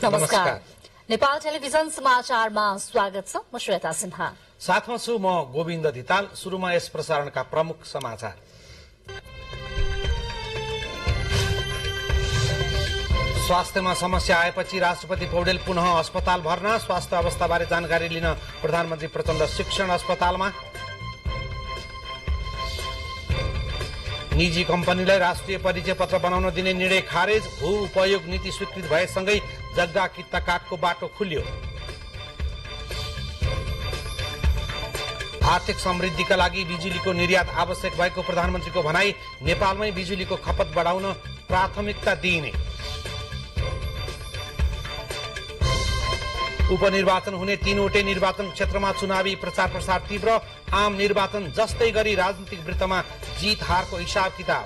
नमस्कार। नेपाल टेलिभिजन समाचारमा स्वागत छ। म श्वेता सिन्हा। साथमा छु म गोविन्द धिताल। सुरुमा यस प्रसारणका प्रमुख समाचार। स्वास्थ्यमा समस्या आएपछि राष्ट्रपति पौडेल पुनः अस्पताल भर्ना। स्वास्थ्य अवस्थाबारे जानकारी लिन प्रधानमन्त्री प्रचण्ड शिक्षण अस्पतालमा। निजी कम्पनीलाई राष्ट्रिय परिचय पत्र बनाउन दिने निर्णय खारेज। भू उपयोग नीति स्वीकृत भएसँगै जग्गा कित्ता काटको बाटो खुल्यो। आर्थिक समृद्धिका लागि बिजुलीको निर्यात आवश्यक भएको प्रधानमन्त्रीको भनाई। नेपालमै बिजुलीको खपत बढाउन प्राथमिकता दिइने। उपनिर्वाचन हुने 3वटै निर्वाचन क्षेत्रमा चुनावी प्रचार प्रसार तीव्र। आम निर्वाचन जस्तै गरी राजनीतिक वृत्तमा जीत हारको हिसाब किताब।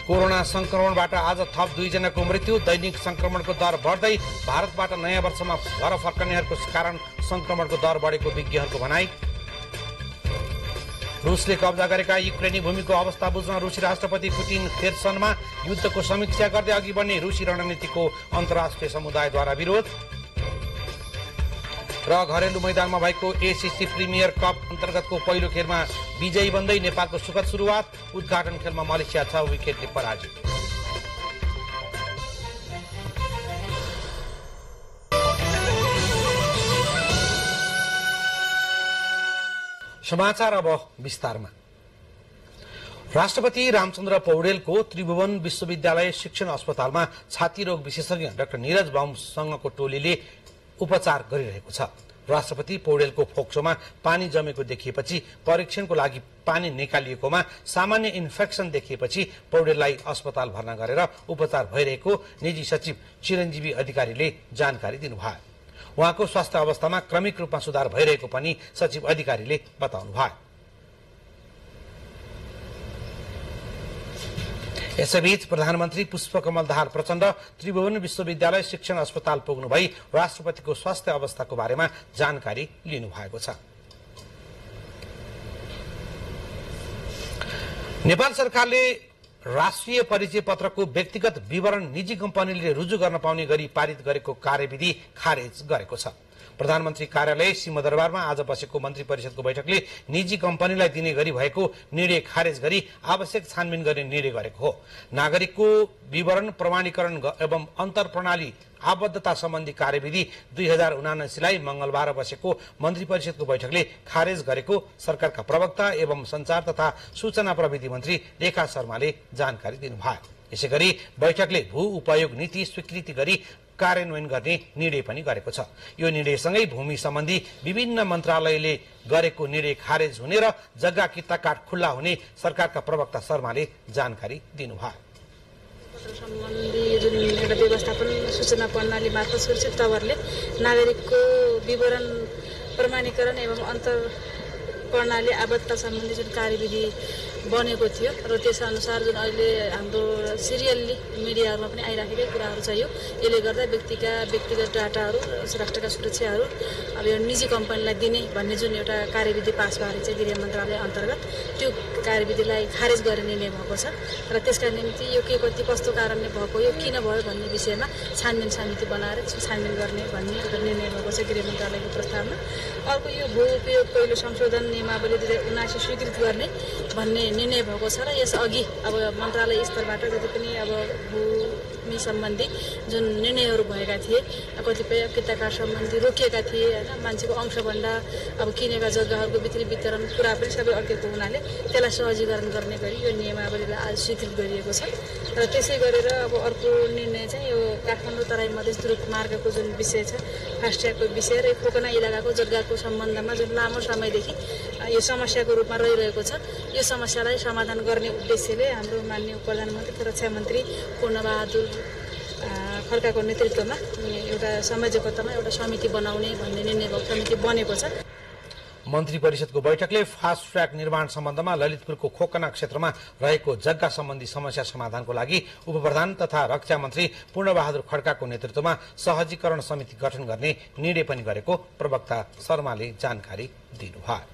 कोरोना संक्रमणबाट आज थप 2 जनाको मृत्यु। दैनिक संक्रमणको दर बढ्दै। भारतबाट नयाँ वर्षमा घर फर्कनेहरूको कारण संक्रमणको दर बढेको विज्ञहरूको भनाई। रुसले कब्जा गरेका युक्रेनी भूमिको अवस्था बुझ्न रुसी राष्ट्रपति पुतिन खेर्सनमा। युद्धको समीक्षा गर्दै अघि बढ्ने रुसी रणनीतिको अन्तर्राष्ट्रिय समुदायद्वारा विरोध। र घरेलु मैदानमा भएको एसीसी प्रिमियर कप अन्तर्गतको पहिलो खेलमा विजयी बन्दै नेपालको सुखद सुरुवात। उद्घाटन खेलमा मलेसिया 6 विकेटले पराजित। समाचार अब विस्तारमा। राष्ट्रपति रामचन्द्र पौडेलको त्रिभुवन विश्वविद्यालय शिक्षण अस्पतालमा छाती रोग विशेषज्ञ डाक्टर नीरज बाउमसँगको टोलीले उपचार गरिरहेको छ। राष्ट्रपति पौडेलको फोक्सोमा पानी जमेको देखिएपछि परीक्षणको लागि पानी निकालिएकोमा सामान्य इन्फेक्सन देखिएपछि पौडेललाई अस्पताल भर्ना गरेर उपचार भइरहेको निजी सचिव चिरञ्जीवी अधिकारीले जानकारी दिनुभयो। उहाँको स्वास्थ्य अवस्थामा क्रमिक रूपमा सुधार भइरहेको पनि सचिव अधिकारीले बताउनुभयो। यसैबीच प्रधानमन्त्री पुष्पकमल दाहाल प्रचण्ड त्रिभुवन विश्वविद्यालय शिक्षण अस्पताल पुग्नु भई राष्ट्रपतिको स्वास्थ्य अवस्थाको बारेमा जानकारी लिनुभएको छ। नेपाल सरकारले राष्ट्रिय परिचय पत्रको व्यक्तिगत विवरण निजी कम्पनीले रुजु गर्न पाउने गरी पारित गरेको कार्यविधि खारेज गरेको छ। प्रधानमन्त्री कार्यालय सिंहदरबारमा आज बसेको मन्त्री परिषदको बैठकले निजी कम्पनीलाई दिने गरी भएको निर्णय खारेज गरी आवश्यक छानबिन गर्ने निर्णय गरेको हो। नागरिकको विवरण प्रमाणीकरण एवं अन्तर प्रणाली आबद्धता सम्बन्धी कार्यविधि 2079लाई मंगलबार बसेको मन्त्री परिषदको बैठकले खारेज गरेको सरकारका प्रवक्ता एवं संचार तथा सूचना प्रविधि मन्त्री रेखा शर्माले जानकारी दिनुभयो। यसैगरी बैठकले भू उपयोग नीति स्वीकृति गरी कार्यान्वयन गर्ने निर्णय पनि गरेको छ। यो निर्णयसँगै भूमि सम्बन्धी विभिन्न मन्त्रालयले गरेको निर्णय खारेज हुने र जग्गा कित्ता काट खुल्ला हुने सरकारका प्रवक्ता शर्माले जानकारी दिनुभयो। सम्बन्धी जुन एउटा व्यवस्थापन सूचना प्रणाली मार्फत सुरक्षित तवरले नागरिकको विवरण प्रमाणीकरण एवं अन्तर प्रणाली आबद्धता सम्बन्धी जुन कार्यविधि बनेको थियो र त्यसअनुसार जुन अहिले हाम्रो सिरियल्ली मिडियाहरूमा पनि आइराखेकै कुराहरू छ। यसले गर्दा व्यक्तिगत डाटाहरू राष्ट्रका सुरक्षाहरू अब यो निजी कम्पनीलाई दिने भन्ने जुन एउटा कार्यविधि पास भएको छ गृह मन्त्रालय अन्तर्गत, त्यो कार्यविधिलाई खारेज गर्ने निर्णय भएको छ र त्यसका निम्ति यो के कति कस्तो कारणले भएको, यो किन भयो भन्ने विषयमा छानबिन समिति बनाएर छानबिन गर्ने भन्ने एउटा निर्णय भएको छ गृह मन्त्रालयको प्रस्तावमा। अर्को यो भू उपयोग पहिलो संशोधन नियमावली 2079 स्वीकृत गर्ने भन्ने निर्णय भएको छ र यसअघि अब मन्त्रालय स्तरबाट जति पनि अब भूमि सम्बन्धी जुन निर्णयहरू भएका थिए, कतिपय किताकार सम्बन्धी रोकिएका थिए होइन, मान्छेको अंशभन्दा अब किनेका जग्गाहरूको वितरण कुरा पनि सबै अड्केको हुनाले त्यसलाई सहजीकरण गर्ने गरी यो नियमावलीलाई आज स्वीकृत गरिएको छ। र त्यसै गरेर अब अर्को निर्णय चाहिँ यो काठमाडौँ तराई मधेस द्रुत मार्गको जुन विषय छ, फास्ट्यागको विषय र खोकना इलाकाको जग्गाको सम्बन्धमा जुन लामो समयदेखि यो समस्याको रूपमा रहिरहेको छ, यो समस्यालाई समाधान गर्ने उद्देश्यले हाम्रो माननीय प्रधानमन्त्री रक्षा मन्त्री पूर्णबहादुर खड्काको नेतृत्वमा एउटा संयोजकतामा एउटा समिति बनाउने भन्ने निर्णय भएको समिति बनेको छ। मन्त्री परिषदको बैठकले फास्ट ट्र्याक निर्माण सम्बन्धमा ललितपुरको खोकना क्षेत्रमा रहेको जग्गा सम्बन्धी समस्या समाधानको लागि उपप्रधान तथा रक्षा मन्त्री पूर्णबहादुर खड्काको नेतृत्वमा सहजीकरण समिति गठन गर्ने निर्णय पनि गरेको प्रवक्ता शर्माले जानकारी दिनुभयो।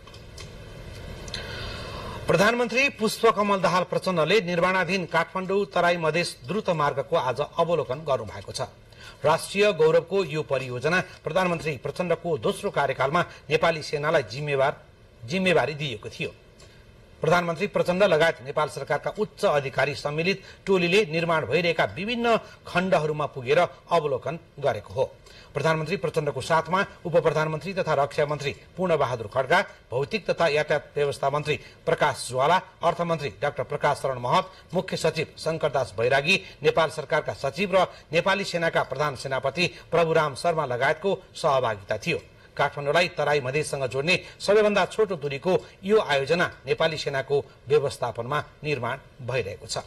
प्रधानमन्त्री पुष्पकमल दाहाल प्रचण्डले निर्माणाधीन काठमाडौँ तराई मधेस द्रुत मार्गको आज अवलोकन गर्नुभएको छ। राष्ट्रिय गौरवको यो परियोजना प्रधानमन्त्री प्रचण्डको दोस्रो कार्यकालमा नेपाली सेनालाई जिम्मेवारी दिएको थियो। प्रधानमन्त्री प्रचण्ड लगायत नेपाल सरकारका उच्च अधिकारी सम्मिलित टोलीले निर्माण भइरहेका विभिन्न खण्डहरूमा पुगेर अवलोकन गरेको हो। प्रधानमन्त्री प्रचण्डको साथमा उप प्रधानमन्त्री तथा रक्षा मन्त्री पूर्ण बहादुर खड्का, भौतिक तथा यातायात व्यवस्था मन्त्री प्रकाश ज्वाला, अर्थमन्त्री डाक्टर प्रकाश शरण महत, मुख्य सचिव शंकरदास बैरागी, नेपाल सरकारका सचिव र नेपाली सेनाका प्रधान सेनापति प्रभुराम शर्मा लगायतको सहभागिता थियो। काठमाडौँलाई तराई मधेससँग जोड्ने सबैभन्दा छोटो दूरीको यो आयोजना नेपाली सेनाको व्यवस्थापनमा निर्माण भइरहेको छ।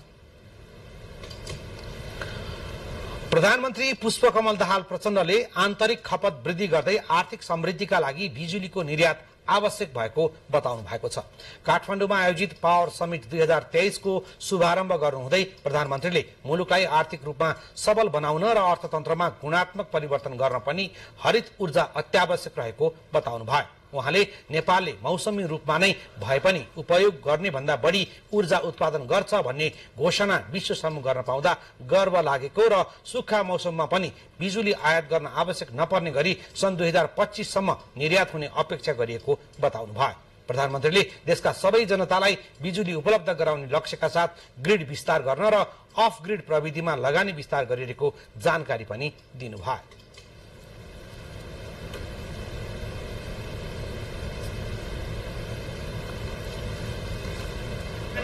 प्रधानमन्त्री पुष्पकमल दाहाल प्रचण्डले आन्तरिक खपत वृद्धि गर्दै आर्थिक समृद्धिका लागि बिजुलीको निर्यात आवश्यक भएको बताउनु भएको छ। काठमाडौँमा आयोजित पावर समिट 2023 को शुभारम्भ गर्नुहुँदै प्रधानमन्त्रीले मुलुकलाई आर्थिक रूपमा सबल बनाउन र अर्थतन्त्रमा गुणात्मक परिवर्तन गर्न पनि हरित ऊर्जा अत्यावश्यक रहेको बताउनु भयो। उहाँले नेपालले मौसमी रूपमा नै भए पनि उपयोग गर्ने भन्दा बढी ऊर्जा उत्पादन गर्छ भन्ने घोषणा विश्वसम्म गर्न पाउँदा गर्व लागेको र सुक्खा मौसममा पनि बिजुली आयात गर्न आवश्यक नपर्ने गरी सन् 2025 सम्म निर्यात हुने अपेक्षा गरिएको बताउनु भयो। प्रधानमन्त्रीले देशका सबै जनतालाई बिजुली उपलब्ध गराउने लक्ष्यका साथ ग्रिड विस्तार गर्न र अफ ग्रिड प्रविधिमा लगानी विस्तार गरिरहेको जानकारी पनि दिनुभयो।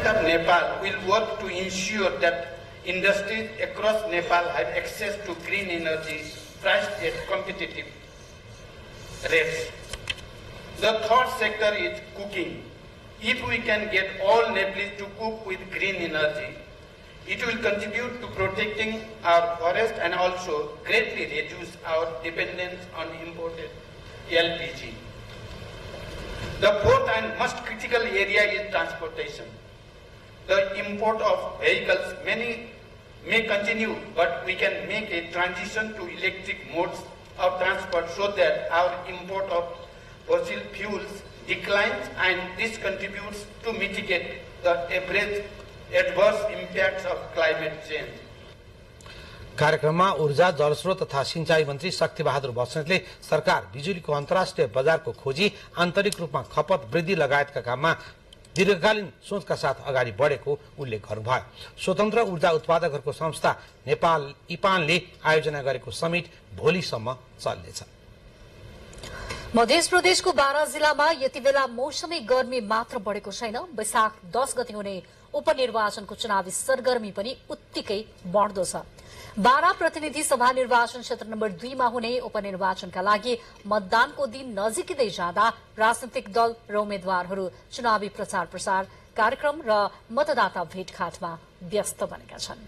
Of Nepal will work to ensure that industries across Nepal have access to green energy priced at competitive rates. The third sector is cooking. If we can get all Nepalese to cook with green energy, it will contribute to protecting our forest and also greatly reduce our dependence on imported LPG. The fourth and most critical area is transportation. The import of vehicles may continue, but we can make a transition to electric modes of transport so that our import of fossil fuels declines, and this contributes to mitigate the average adverse impacts of climate change. कार्यक्रममा ऊर्जा, जलस्रोत तथा सिंचाई मन्त्री शक्ति बहादुर बस्नेतले सरकार बिजुलीको अन्तर्राष्ट्रिय बजारको खोजी, आन्तरिक रूपमा खपत वृद्धि लगायतका काममा दीर्घकालीन सोचका साथ अगाडि बढेको उल्लेख गर्नुभयो। स्वतन्त्र ऊर्जा उत्पादकहरूको संस्था नेपाल इपानले आयोजना गरेको समिट भोलिसम्म चल्नेछ। मध्य प्रदेशको 12 जिल्लामा यति बेला मौसमी गर्मी मात्र बढेको छैन, वैशाख 10 गते हुने उपनिर्वाचनको चुनावी सरगर्मी पनि उत्तिकै बढ्दो छ। 12 प्रतिनिधि सभा निर्वाचन क्षेत्र नम्बर 2 मा हुने उपनिर्वाचनका लागि मतदानको दिन नजिकै जाँदा राजनीतिक दल र उम्मेद्वारहरू चुनावी प्रचार प्रसार कार्यक्रम र मतदाता भेटघाटमा व्यस्त बनेका छन्।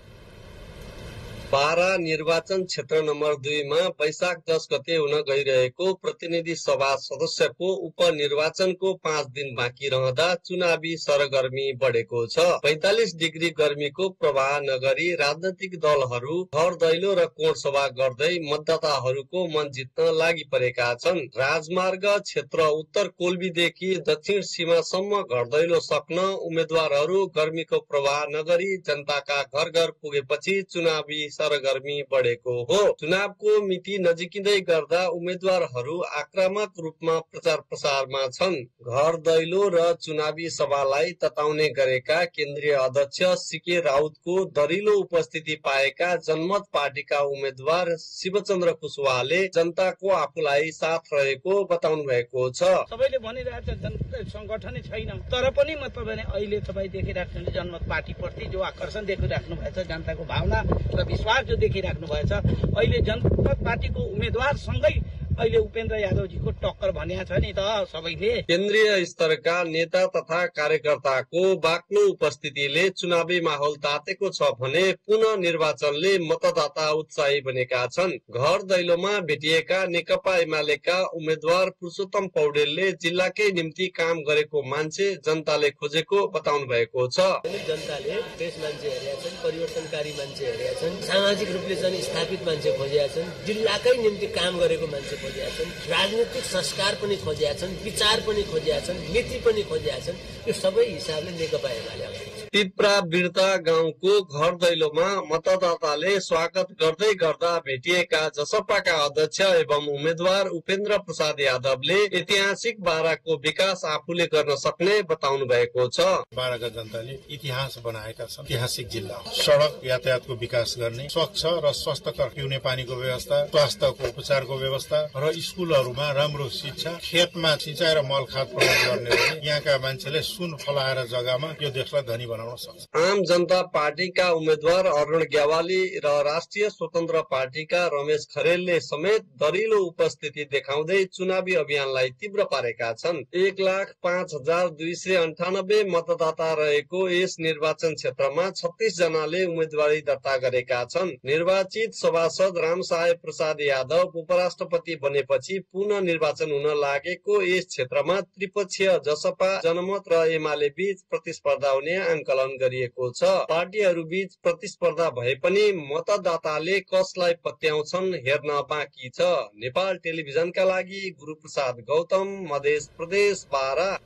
12 निर्वाचन क्षेत्र नम्बर 2 मा वैशाख 10 गते हुन गइरहेको प्रतिनिधि सभा सदस्यको उपनिर्वाचनको 5 दिन बाँकी रहँदा चुनावी सरगर्मी बढेको छ। 45 डिग्री गर्मीको प्रवाह नगरी राजनैतिक दलहरू घर दैलो र कोण सभा गर्दै मतदाताहरूको मन जित्न लागि परेका छन्। राजमार्ग क्षेत्र उत्तर कोल्बीदेखि दक्षिण सीमासम्म घर दैलो सक्न उम्मेद्वारहरू गर्मीको प्रवाह नगरी जनताका घर घर पुगेपछि चुनावी सरगर्मी बढेको हो। चुनावको मिति नजिकिँदै गर्दा उम्मेद्वारहरू आक्रामक रूपमा प्रचार प्रसारमा छन्। घर दैलो र चुनावी सभालाई तताउने गरेका केन्द्रीय अध्यक्ष सीके राउतको दरिलो उपस्थिति पाएका जनमत पार्टीका उम्मेद्वार शिवचन्द्र कुशवाहाले जनताको आफूलाई साथ रहेको बताउनु भएको छ। सबैले भनिरहेको संगठनै छैन, तर पनि म तपाईले अहिले तपाई देखिराख्नु जनमत पार्टी प्रति जो आकर्षण देखिराख्नु भएछ, जनताको भावना र विश्वास जो देखिराख्नु भएछ, अहिले जनता पार्टीको उम्मेद्वार सँगै अहिले उपेन्द्र यादवजीको टक्कर भनिया छ नि त सबैले। केन्द्रीय स्तरका नेता तथा कार्यकर्ताको बाक्लो उपस्थितिले चुनावी माहौल तातेको छ भने पुनः निर्वाचनले मतदाता उत्साही बनेका छन्। घर दैलोमा भेटिएका नेकपा एमालेका उम्मेद्वार पुरुषोत्तम पौडेलले जिल्लाकै निम्ति काम गरेको मान्छे जनताले खोजेको बताउनु भएको छ। जनताले देश मान्छे हेरेका छन्, परिवर्तनकारी मान्छे हेरेका छन्, सामाजिक रूपले चाहिँ स्थापित मान्छे खोजेका छन्, जिल्लाकै निम्ति काम गरेको मान्छे खोजेका छन्, राजनीतिक संस्कार पनि खोजेका छन्, विचार पनि खोजेका छन्, नीति पनि खोजेका छन्। यो सबै हिसाबले नेकपा एमाले अगाडि छ। तिप्रा बिर्ता गाउँको घर दैलोमा मतदाताले स्वागत गर्दै गर्दा भेटिएका जसपाका अध्यक्ष एवं उम्मेद्वार उपेन्द्र प्रसाद यादवले ऐतिहासिक बाराको विकास आफूले गर्न सक्ने बताउनु भएको छ। बाराका जनताले इतिहास बनाएका छन्। ऐतिहासिक जिल्ला सड़क यातायातको विकास गर्ने, स्वच्छ र स्वस्थकर पिउने पानीको व्यवस्था, स्वास्थ्यको उपचारको व्यवस्था र स्कुलहरूमा राम्रो शिक्षा, खेतमा सिंचाइ र मल खाद प्रयोग गर्ने भने यहाँका मान्छेले सुन फलाएर जग्गामा यो देशलाई धनी बनाउन सक्छ। आम जनता पार्टीका उम्मेद्वार अरुण ग्यावाली र राष्ट्रिय स्वतन्त्र पार्टीका रमेश खरेलले समेत दरिलो उपस्थिति देखाउँदै चुनावी अभियानलाई तीव्र पारेका छन्। 1,05,298 मतदाता रहेको यस निर्वाचन क्षेत्रमा 36 जनाले उम्मेदवारी दर्ता गरेका छन्। निर्वाचित सभासद रामसाय प्रसाद यादव उपराष्ट्रपति बनेपछि पुनः निर्वाचन हुन लागेको यस क्षेत्रमा त्रिपक्षीय जसपा, जनमत र एमाले बीच प्रतिस्पर्धा हुने आंकलन गरिएको छ। पार्टीहरू बीच प्रतिस्पर्धा भए पनि मतदाताले कसलाई पत्याउँछन् हेर्न बाँकी छ। नेपाल टेलिभिजनका लागि गुरुप्रसाद गौतम, मध्य प्रदेश, बारा।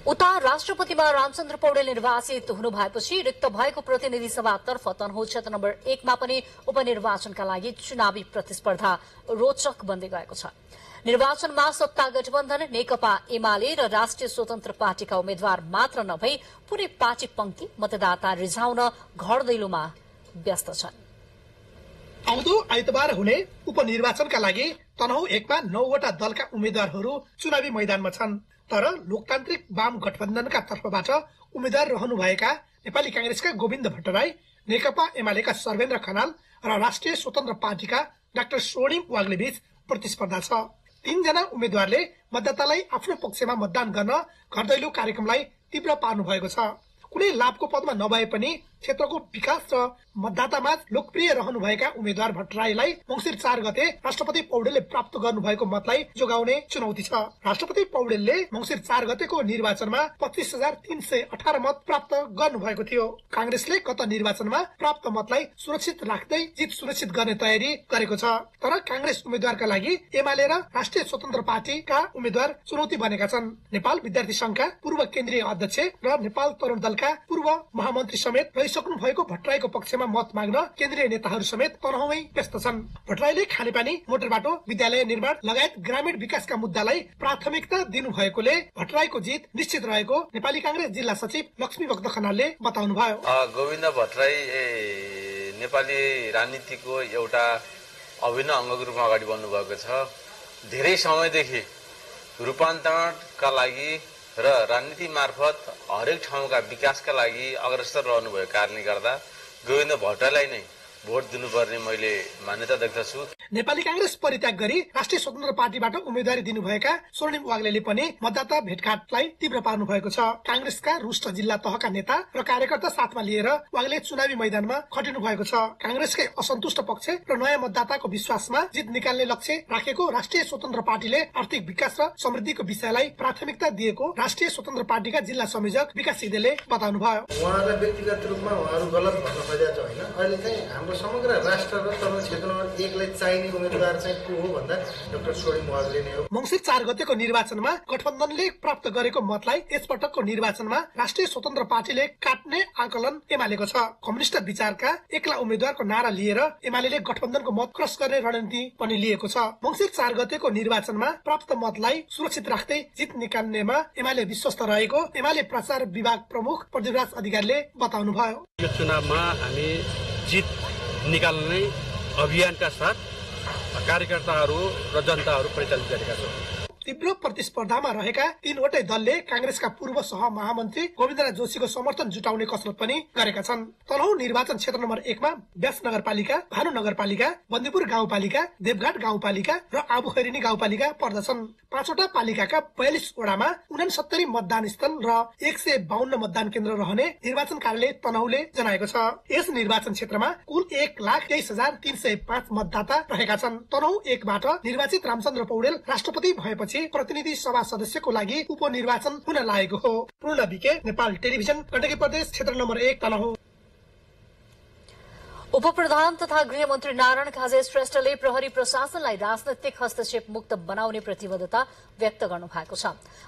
उता राष्ट्रपतिमा रामचन्द्र पौडेल निर्वाचित हुनु भएपछि रिक्त भएको प्रतिनिधि सभातर्फ तनहुँ क्षेत्र नम्बर 1 मा पनि उपनिर्वाचनका लागि चुनावी प्रतिस्पर्धा रोचक बन्दै गएको छ। निर्वाचनमा सत्ता गठबन्धन नेकपा एमाले र राष्ट्रिय स्वतन्त्र पार्टीका उम्मेद्वार मात्र नभई पूरै पार्टी पंक्ति मतदाता रिझाउन घर दैलोमा व्यस्त छन्। आउँदो आइतबार हुने उपनिर्वाचनका लागि तनहुँ 1 मा 9 वटा दलका उम्मेद्वारहरू चुनावी मैदानमा छन्। तर लोकतान्त्रिक वाम गठबन्धनका तर्फबाट उम्मेद्वार रहनुभएका नेपाली कांग्रेसका गोविन्द भट्टराई, नेकपा एमालेका सर्वेन्द्र खनाल र राष्ट्रिय स्वतन्त्र पार्टीका डाक्टर स्वर्णिम वाग्ले बीच प्रतिस्पर्धा छ। 3 जना उम्मेद्वारले मतदातालाई आफ्नो पक्षमा मतदान गर्न घर दैलो कार्यक्रमलाई तीव्र पार्नु भएको छ। कुनै लाभको पदमा नभए पनि क्षेत्रको विकास र मतदातामा लोकप्रिय रहनुभएका उम्मेद्वार भट्टराईलाई मंसिर 4 गते राष्ट्रपति पौडेलले प्राप्त गर्नुभएको मतलाई जोगाउने चुनौती छ। राष्ट्रपति पौडेलले मंसिर 4 गतेको निर्वाचनमा 25,318 मत प्राप्त गर्नुभएको थियो। कांग्रेसले गत निर्वाचनमा प्राप्त मतलाई सुरक्षित राख्दै जित सुनिश्चित गर्ने तयारी गरेको छ। तर कांग्रेस उम्मेद्वारका लागि एमाले र राष्ट्रिय स्वतन्त्र पार्टीका उम्मेद्वार चुनौती बनेका छन्। नेपाल विद्यार्थी संघका पूर्व केन्द्रीय अध्यक्ष र नेपाल तरुण दलका पूर्व महामन्त्री समेत रहिसक्नु भएको भट्टराईको पक्षमा मत माग्न केन्द्रीय नेताहरू समेत तनहुँमै व्यस्त छन्। भट्टराईले खानेपानी, मोटर बाटो, विद्यालय निर्माण लगायत ग्रामीण विकासका मुद्दालाई प्राथमिकता दिनुभएकोले भट्टराईको जित निश्चित रहेको नेपाली कांग्रेस जिल्ला सचिव लक्ष्मी भक्त खनालले बताउनुभयो। गोविन्द भट्टराई नेपाली राजनीतिको एउटा अभिन्न अङ्गको रूपमा अगाडि बढ्नु भएको छ। धेरै समयदेखि रूपान्तरणका लागि र राजनीति मार्फत हरेक ठाउँका विकासका लागि अग्रसर रहनुभएको कारणले गर्दा गोविन्द भट्टराईलाई नै भोट दिनुपर्ने मैले मान्यता देख्दछु। नेपाली कांग्रेस परित्याग गरी राष्ट्रिय स्वतन्त्र पार्टीबाट उम्मेदवारी दिनुभएका स्वर्णिम वाग्लेले पनि मतदाता भेटघाटलाई तीव्र पार्नु भएको छ। कांग्रेसका रुष्ट जिल्ला तहका नेता र कार्यकर्ता साथमा लिएर वाग्ले चुनावी मैदानमा खटिनु भएको छ। कांग्रेसकै असन्तुष्ट पक्ष र नयाँ मतदाताको विश्वासमा जित निकाल्ने लक्ष्य राखेको राष्ट्रिय स्वतन्त्र पार्टीले आर्थिक विकास र समृद्धिको विषयलाई प्राथमिकता दिएको राष्ट्रिय स्वतन्त्र पार्टीका जिल्ला संयोजक विकास सिदेले बताउनुभयो। उहाँलाई व्यक्तिगत रूपमा उहाँहरू गलत भन्न खोजेको छ होइन। अहिले चाहिँ हाम्रो समग्र राष्ट्र र तनहुँ क्षेत्र नम्बर 1 लाई चाहिने उम्मेदवार चाहिँ को हो भन्दा डाक्टर स्वर्णिम वाग्ले नै हो। मंसिर 4 गतेको निर्वाचनमा गठबन्धनले प्राप्त गरेको मतलाई यसपटकको निर्वाचनमा राष्ट्रिय स्वतन्त्र पार्टीले काट्ने आकलन एमालेको छ। कम्युनिस्ट विचारका एक्ला उम्मेद्वारको नारा लिएर एमाले गठबन्धनको मत क्रस गर्ने रणनीति पनि लिएको छ। मंसिर 4 गतेको निर्वाचनमा प्राप्त मतलाई सुरक्षित राख्दै जित निकाल्नेमा एमाले विश्वस्त रहेको एमाले प्रचार विभाग प्रमुख प्रदीपराज अधिकारीले बताउनुभयो। यो चुनावमा हामी जित निकाल्ने अभियानका साथ कार्यकर्ताहरू र जनताहरू परिचालित गरेका छौँ। तीव्र प्रतिस्पर्धामा रहेका 3 वटै दलले कांग्रेसका पूर्व सह महामन्त्री गोविन्दराज जोशीको समर्थन जुटाउने कसरत पनि गरेका छन्। तनहुँ निर्वाचन क्षेत्र नम्बर 1 मा व्यास नगरपालिका, भानु नगरपालिका, बन्दीपुर गाउँपालिका, देवघाट गाउँपालिका र आबुखैरेनी गाउँपालिका पर्दछन्। 5 वटा पालिकाका 42 वडामा 69 मतदान स्थल र 152 मतदान केन्द्र रहने निर्वाचन कार्यालय तनहुँले जनाएको छ। यस निर्वाचन क्षेत्रमा कुल 1,23,305 मतदाता रहेका छन्। तनहुँ 1 बाट निर्वाचित रामचन्द्र पौडेल राष्ट्रपति भएपछि प्रतिनिधि सभा सदस्यको लागि उपनिर्वाचन हुन लागेको हो। पूर्ण बिके, नेपाल टेलिभिजन, गण्डकी प्रदेश, क्षेत्र नम्बर 1 तनहुँ। उपप्रधान तथा गृहमन्त्री नारायण काजी श्रेष्ठले प्रहरी प्रशासनलाई राजनैतिक हस्तक्षेप मुक्त बनाउने प्रतिबद्धता व्यक्त गर्नु भएको छ।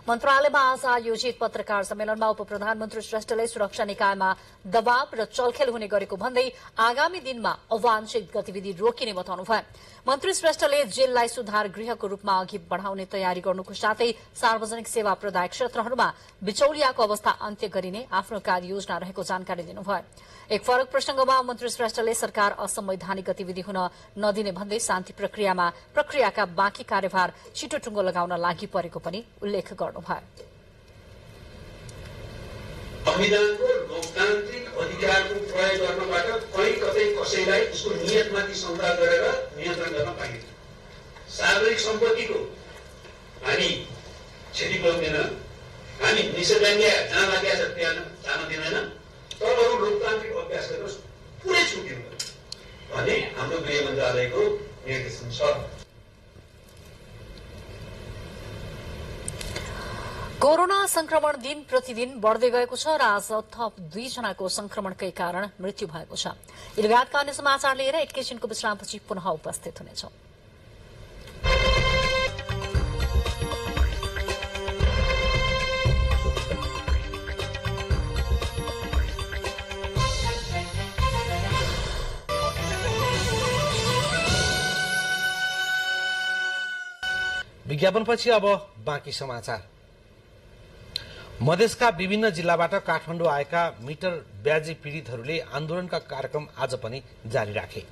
मन्त्रालयमा आज आयोजित पत्रकार सम्मेलनमा उपप्रधानमन्त्री श्रेष्ठले सुरक्षा निकायमा दबाव र चलखेल हुने गरेको भन्दै आगामी दिनमा अवांछित गतिविधि रोकिने बताउनुभयो। मन्त्री श्रेष्ठले जेललाई सुधार गृहको रूपमा अघि बढ़ाउने तयारी गर्नुको साथै सार्वजनिक सेवा प्रदायक क्षेत्रहरूमा बिचौलियाको अवस्था अन्त्य गरिने आफ्नो कार्ययोजना रहेको जानकारी दिनुभयो। एक फरक प्रसंगमा मन्त्री श्रेष्ठले सरकार असंवैधानिक गतिविधि हुन नदिने भन्दै शान्ति प्रक्रियाका बाँकी कार्यभार छिटो टुङ्गो लगाउन लागि परेको पनि उल्लेख गर्नुभयो। संविधानको लोकतान्त्रिक अधिकारको प्रयोग गर्नबाट कहीँ कतै कसैलाई उसको नियतमाथि शंका गरेर नियन्त्रण गर्न पाइन्छ। सार्वजनिक सम्पत्तिको हामी क्षति गर्दैन, हामी निषेधाज्ञा जहाँ लागेको छ त्यहाँ जान दिँदैन, तर अरू लोकतान्त्रिक अभ्यास गर्न पुरै छुट्यो भन्ने हाम्रो गृह मन्त्रालयको निर्देशन छ। कोरोना संक्रमण दिन प्रतिदिन बढ़दै गएको छ र आज थप 2 जनाको संक्रमणकै कारण मृत्यु भएको छ। यी लगायतका अन्य समाचार लिएर एकैछिनको विश्रामपछि पुनः उपस्थित हुनेछौं। विज्ञापनपछि अब बाँकी समाचार। मधेसका विभिन्न जिल्लाबाट काठमाडौँ आएका मिटर ब्याजी पीड़ितहरूले आन्दोलनका कार्यक्रम आज पनि जारी राखे।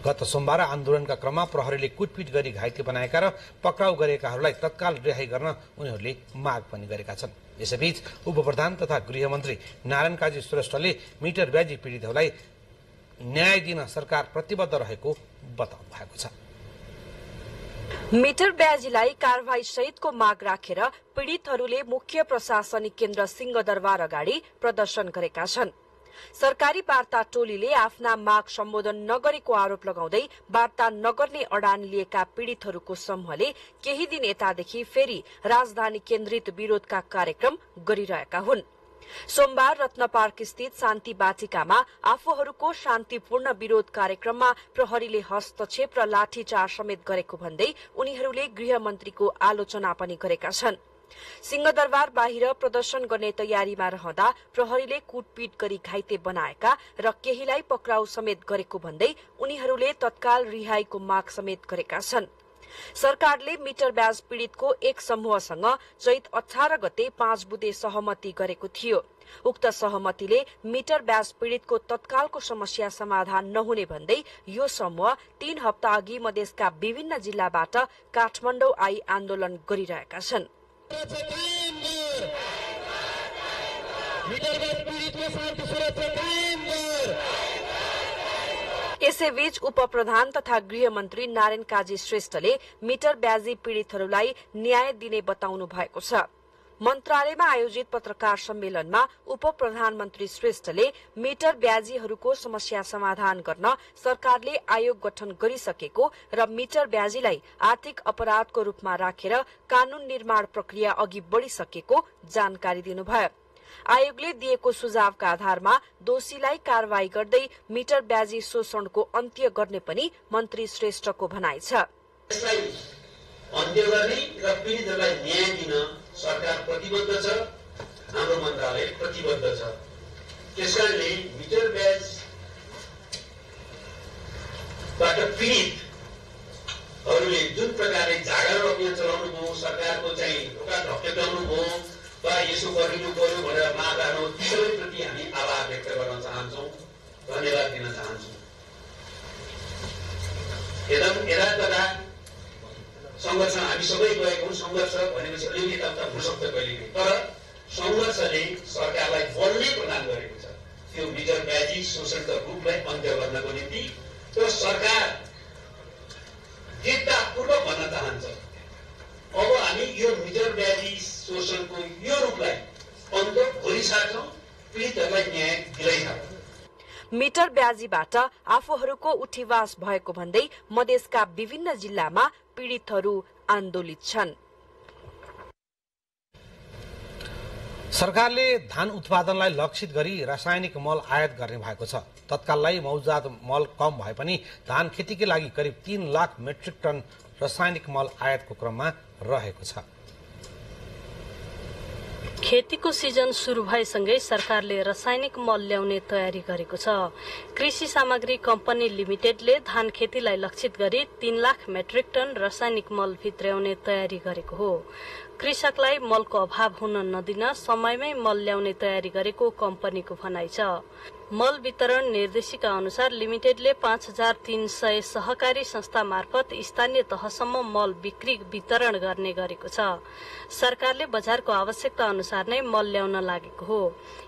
गत सोमबार आन्दोलनका क्रममा प्रहरीले कुटपिट गरी घाइते बनाएका र पक्राउ गरेकाहरूलाई तत्काल रिहाई गर्न उनीहरूले माग पनि गरेका छन्। यसैबीच उपप्रधान तथा गृहमन्त्री नारायण काजी श्रेष्ठले मिटर ब्याजी पीड़ितहरूलाई न्याय दिन सरकार प्रतिबद्ध रहेको बताउनु भएको छ। मिटर ब्याजीलाई कारवाही सहितको माग राखेर पीड़ितहरूले मुख्य प्रशासनिक केन्द्र सिंहदरबार अगाडि प्रदर्शन गरेका छन्। सरकारी वार्ता टोलीले आफ्ना माग सम्बोधन नगरेको आरोप लगाउँदै वार्ता नगर्ने अडान लिएका पीड़ितहरूको समूहले केही दिन यतादेखि फेरि राजधानी केन्द्रित विरोधका कार्यक्रम गरिरहेका हुन्। सोमबार रत्न पार्क स्थित शान्ति बाटिकामा आफूहरूको शान्तिपूर्ण विरोध कार्यक्रममा प्रहरीले हस्तक्षेप र लाठीचार्ज समेत गरेको भन्दै उनीहरूले गृहमन्त्रीको आलोचना पनि गरेका छन्। सिंहदरबार बाहिर प्रदर्शन गर्ने तयारीमा रहँदा प्रहरीले कुटपिट गरी घाइते बनाएका र केहीलाई पक्राउ समेत गरेको भन्दै उनीहरूले तत्काल रिहाईको माग समेत गरेका छन्। सरकारले मिटर ब्याज पीड़ितको एक समूहसँग चैत 18 गते 5 बुँदे सहमति गरेको थियो। उक्त सहमतिले मिटर ब्याज पीड़ितको तत्कालको समस्या समाधान नहुने भन्दै यो समूह 3 हप्ता अघि मधेसका विभिन्न जिल्लाबाट काठमाडौँ आई आन्दोलन गरिरहेका छन्। यसैबीच उपप्रधान तथा गृहमन्त्री नारायण काजी श्रेष्ठले मिटर ब्याजी पीड़ितहरूलाई न्याय दिने बताउनु भएको छ। मन्त्रालयमा आयोजित पत्रकार सम्मेलनमा उपप्रधानमन्त्री श्रेष्ठले मिटर ब्याजीहरूको समस्या समाधान गर्न सरकारले आयोग गठन गरिसकेको र मिटर ब्याजीलाई आर्थिक अपराधको रूपमा राखेर कानून निर्माण प्रक्रिया अघि बढ़िसकेको जानकारी दिनुभयो। आयोगले दिएको सुझावका आधारमा दोषीलाई कारवाही गर्दै मिटर ब्याजी शोषणको अन्त्य गर्ने पनि मन्त्री श्रेष्ठको भनाइ छ। यसलाई अन्त्य गर्ने र पीडितहरूलाई न्याय दिन सरकार प्रतिबद्ध छ, हाम्रो मन्त्रालय प्रतिबद्ध छ। त्यसकारणले मिटर ब्याजबाट पीडितहरूले जुन प्रकारले जागर अभियान चलाउनु भयो, सरकारको चाहिँ ढोका ढकेल्नु भयो वा यसो गरिनु पर्यो भनेर माग राख्नु, सबैप्रति हामी आभार व्यक्त गर्न चाहन्छौँ, धन्यवाद दिन चाहन्छौँ। यदाकदा संघर्ष हामी सबै गएको हौँ। संघर्ष भनेपछि अलिकति यताउता हुन सक्छ कहिलेकाहीँ, तर संघर्षले सरकारलाई बल नै प्रदान गरेको छ। त्यो मिटर ब्याजी शोषणका रूपलाई अन्त्य गर्नको निम्ति त्यो सरकार दृढतापूर्वक भन्न चाहन्छ। अब हामी यो मिटर ब्याजी शोषणको यो रूपलाई अन्त्य गरिसक्छौँ, पीडितहरूलाई न्याय दिलाइसक्छौँ। मिटर ब्याजीबाट आफूहरूको उठिवास भएको भन्दै मधेसका विभिन्न जिल्लामा पीड़ितहरू आन्दोलित छन्। सरकारले धान उत्पादनलाई लक्षित गरी रासायनिक मल आयात गर्ने भएको छ। तत्काललाई मौजात मल कम भए पनि धान खेतीकै लागि करिब 3 लाख मेट्रिक टन रासायनिक मल आयातको क्रममा रहेको छ। खेतीको सिजन सुरु भएसँगै सरकारले रासायनिक मल ल्याउने तयारी गरेको छ। कृषि सामग्री कम्पनी लिमिटेडले धान खेतीलाई लक्षित गरी 3 लाख मेट्रिक टन रासायनिक मल भित्र्याउने तयारी गरेको हो। कृषकलाई मलको अभाव हुन नदिन समयमै मल ल्याउने तयारी गरेको कम्पनीको भनाइ छ। मल वितरण निर्देशिका अनुसार लिमिटेडले 5300 सहकारी संस्था मार्फत स्थानीय तहसम्म मल बिक्री वितरण गर्ने गरेको छ। सरकारले बजारको आवश्यकता अनुसार नै मल ल्याउन लागेको हो।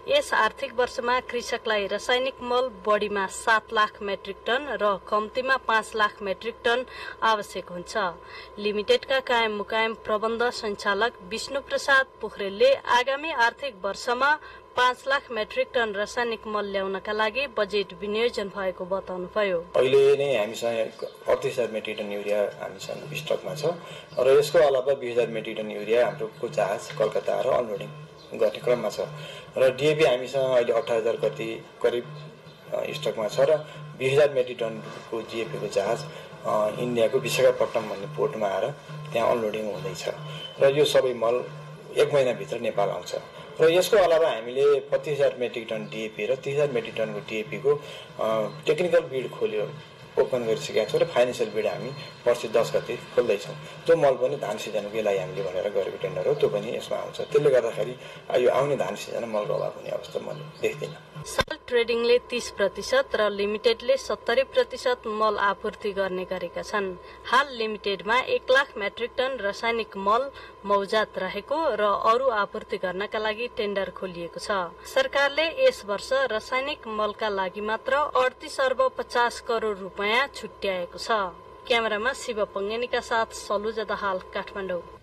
यस आर्थिक वर्षमा कृषकलाई रासायनिक मल बढीमा 7 लाख मेट्रिक टन र कम्तीमा 5 लाख मेट्रिक टन आवश्यक हुन्छ। लिमिटेडका कायम मुकायम प्रबन्ध सञ्चालक विष्णु प्रसाद पोखरेलले आगामी आर्थिक वर्षमा 5 लाख मेट्रिक टन रासायनिक मल ल्याउनका लागि बजेट विनियोजन भएको बताउनुभयो। अहिले नै हामीसँग 38,000 मेट्रिक टन युरिया हामीसँग स्टकमा छ र यसको अलावा 20,000 मेट्रिक टन युरिया हाम्रो जहाज कलकत्ता आएर अनलोडिङ गर्ने क्रममा छ र डिएपी हामीसँग अहिले 18,000 कति करिब स्टकमा छ र 20,000 मेट्रिक टनको डिएपीको जहाज इन्डियाको विशाखापट्टनम भन्ने पोर्टमा आएर त्यहाँ अनलोडिङ हुँदैछ र यो सबै मल 1 महिनाभित्र नेपाल आउँछ। र यसको अलावा हामीले 25,000 मेट्रिक टन डिएपी र 30,000 मेट्रिक टनको डिएपीको टेक्निकल बिड खोल्यो ओपन गरिसकेका छौँ र फाइनेन्सियल बिड हामी पर्सि 10 गते खोल्दैछौँ। त्यो मल पनि धान सिजनकै लागि हामीले भनेर गरेको टेन्डर हो, त्यो पनि यसमा आउँछ। त्यसले गर्दाखेरि यो आउने धान सिजनमा मलको अभाव हुने अवस्था मैले देख्दिनँ। साल ट्रेडिङले 30% र लिमिटेडले 70% मल आपूर्ति गर्ने गरेका छन्। हाल लिमिटेडमा 1 लाख मेट्रिक टन रासायनिक मल मौजात रहेको र अरू आपूर्ति गर्नका लागि टेन्डर खोलिएको छ। सरकारले यस वर्ष रासायनिक मलका लागि मात्र 38 अर्ब 50 करोड रुपियाँ छुट्याएको छ। क्यामेरामा शिव पंगेनीका साथ सलुजा दाहाल, काठमाडौँ।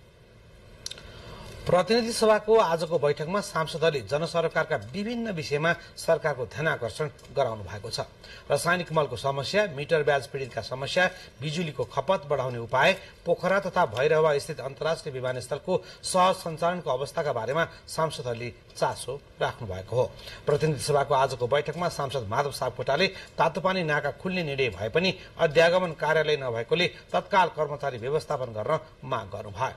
प्रतिनिधि सभाको आजको बैठकमा सांसदहरूले जनसरकारका विभिन्न विषयमा सरकारको ध्यानाकर्षण गराउनु भएको छ। रासायनिक मलको समस्या, मिटर ब्याज पीडितका समस्या, बिजुलीको खपत बढाउने उपाय, पोखरा तथा भैरहवा स्थित अन्तर्राष्ट्रिय विमानस्थलको सहज सञ्चालनको अवस्थाका बारेमा सांसदहरूले चासो राख्नु भएको हो। प्रतिनिधि सभाको आजको बैठकमा सांसद माधव सापकोटाले तातोपानी नाका खुल्ने निर्णय भए पनि अध्यागमन कार्यालय नभएकोले तत्काल कर्मचारी व्यवस्थापन गर्न माग गर्नुभयो।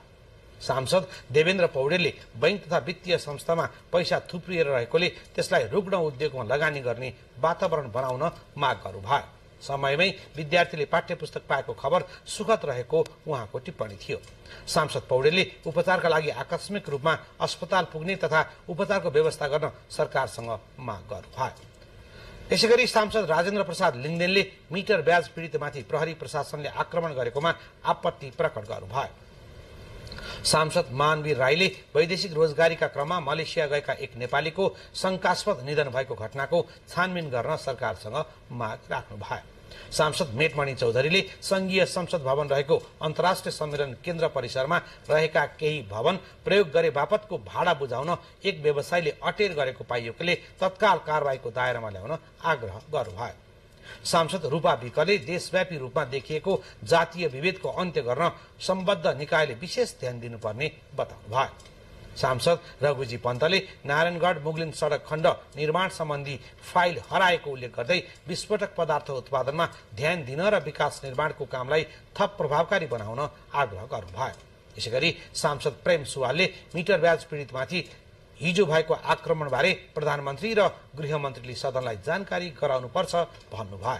सांसद देवेन्द्र पौडेलले बैंक तथा वित्तीय संस्थामा पैसा थुप्रिएर रहेकोले त्यसलाई रुग्ण उद्योगमा लगानी गर्ने वातावरण बनाउन माग गर्नुभयो। समयमै विद्यार्थीले पाठ्य पुस्तक पाएको खबर सुखद रहेको उहाँको टिप्पणी थियो। सांसद पौडेलले उपचारका लागि आकस्मिक रूपमा अस्पताल पुग्ने तथा उपचारको व्यवस्था गर्न सरकारसँग माग गर्नुभयो। यसैगरी सांसद राजेन्द्र प्रसाद लिङ्गदेनले मिटर ब्याज पीडितमाथि प्रहरी प्रशासनले आक्रमण गरेकोमा आपत्ति प्रकट गर्नुभयो। सांसद मानवीर राईले वैदेशिक रोजगारीका क्रममा मलेसिया गएका एक नेपालीको शंकास्पद निधन भएको घटनाको छानबिन गर्न सरकारसँग माग राख्नु भयो। सांसद मेटमणि चौधरीले संघीय संसद भवन रहेको अन्तर्राष्ट्रिय सम्मेलन केन्द्र परिसरमा रहेका केही भवन प्रयोग गरे बापतको भाडा बुझाउन एक व्यवसायीले अटेर गरेको पाइएकोले तत्काल कारबाहीको दायरामा ल्याउन आग्रह गर्नुभयो। सांसद रूपा विकले देशव्यापी रूपमा देखिएको जातीय विभेदको अन्त्य गर्न सम्बद्ध निकायले विशेष ध्यान दिनुपर्ने बताउनुभयो। सांसद रघुजी पन्तले नारायणगढ मुगलिन सड़क खण्ड निर्माण सम्बन्धी फाइल हराएको उल्लेख गर्दै विस्फोटक पदार्थ उत्पादनमा ध्यान दिन र विकास निर्माणको कामलाई थप प्रभावकारी बनाउन आग्रह गर्नुभयो। यसैगरी सांसद प्रेम सुवालले मिटर ब्याज पीडितमाथि हिजो भएको आक्रमणबारे प्रधानमन्त्री र गृहमन्त्रीले सदनलाई जानकारी गराउनुपर्छ भन्नुभयो।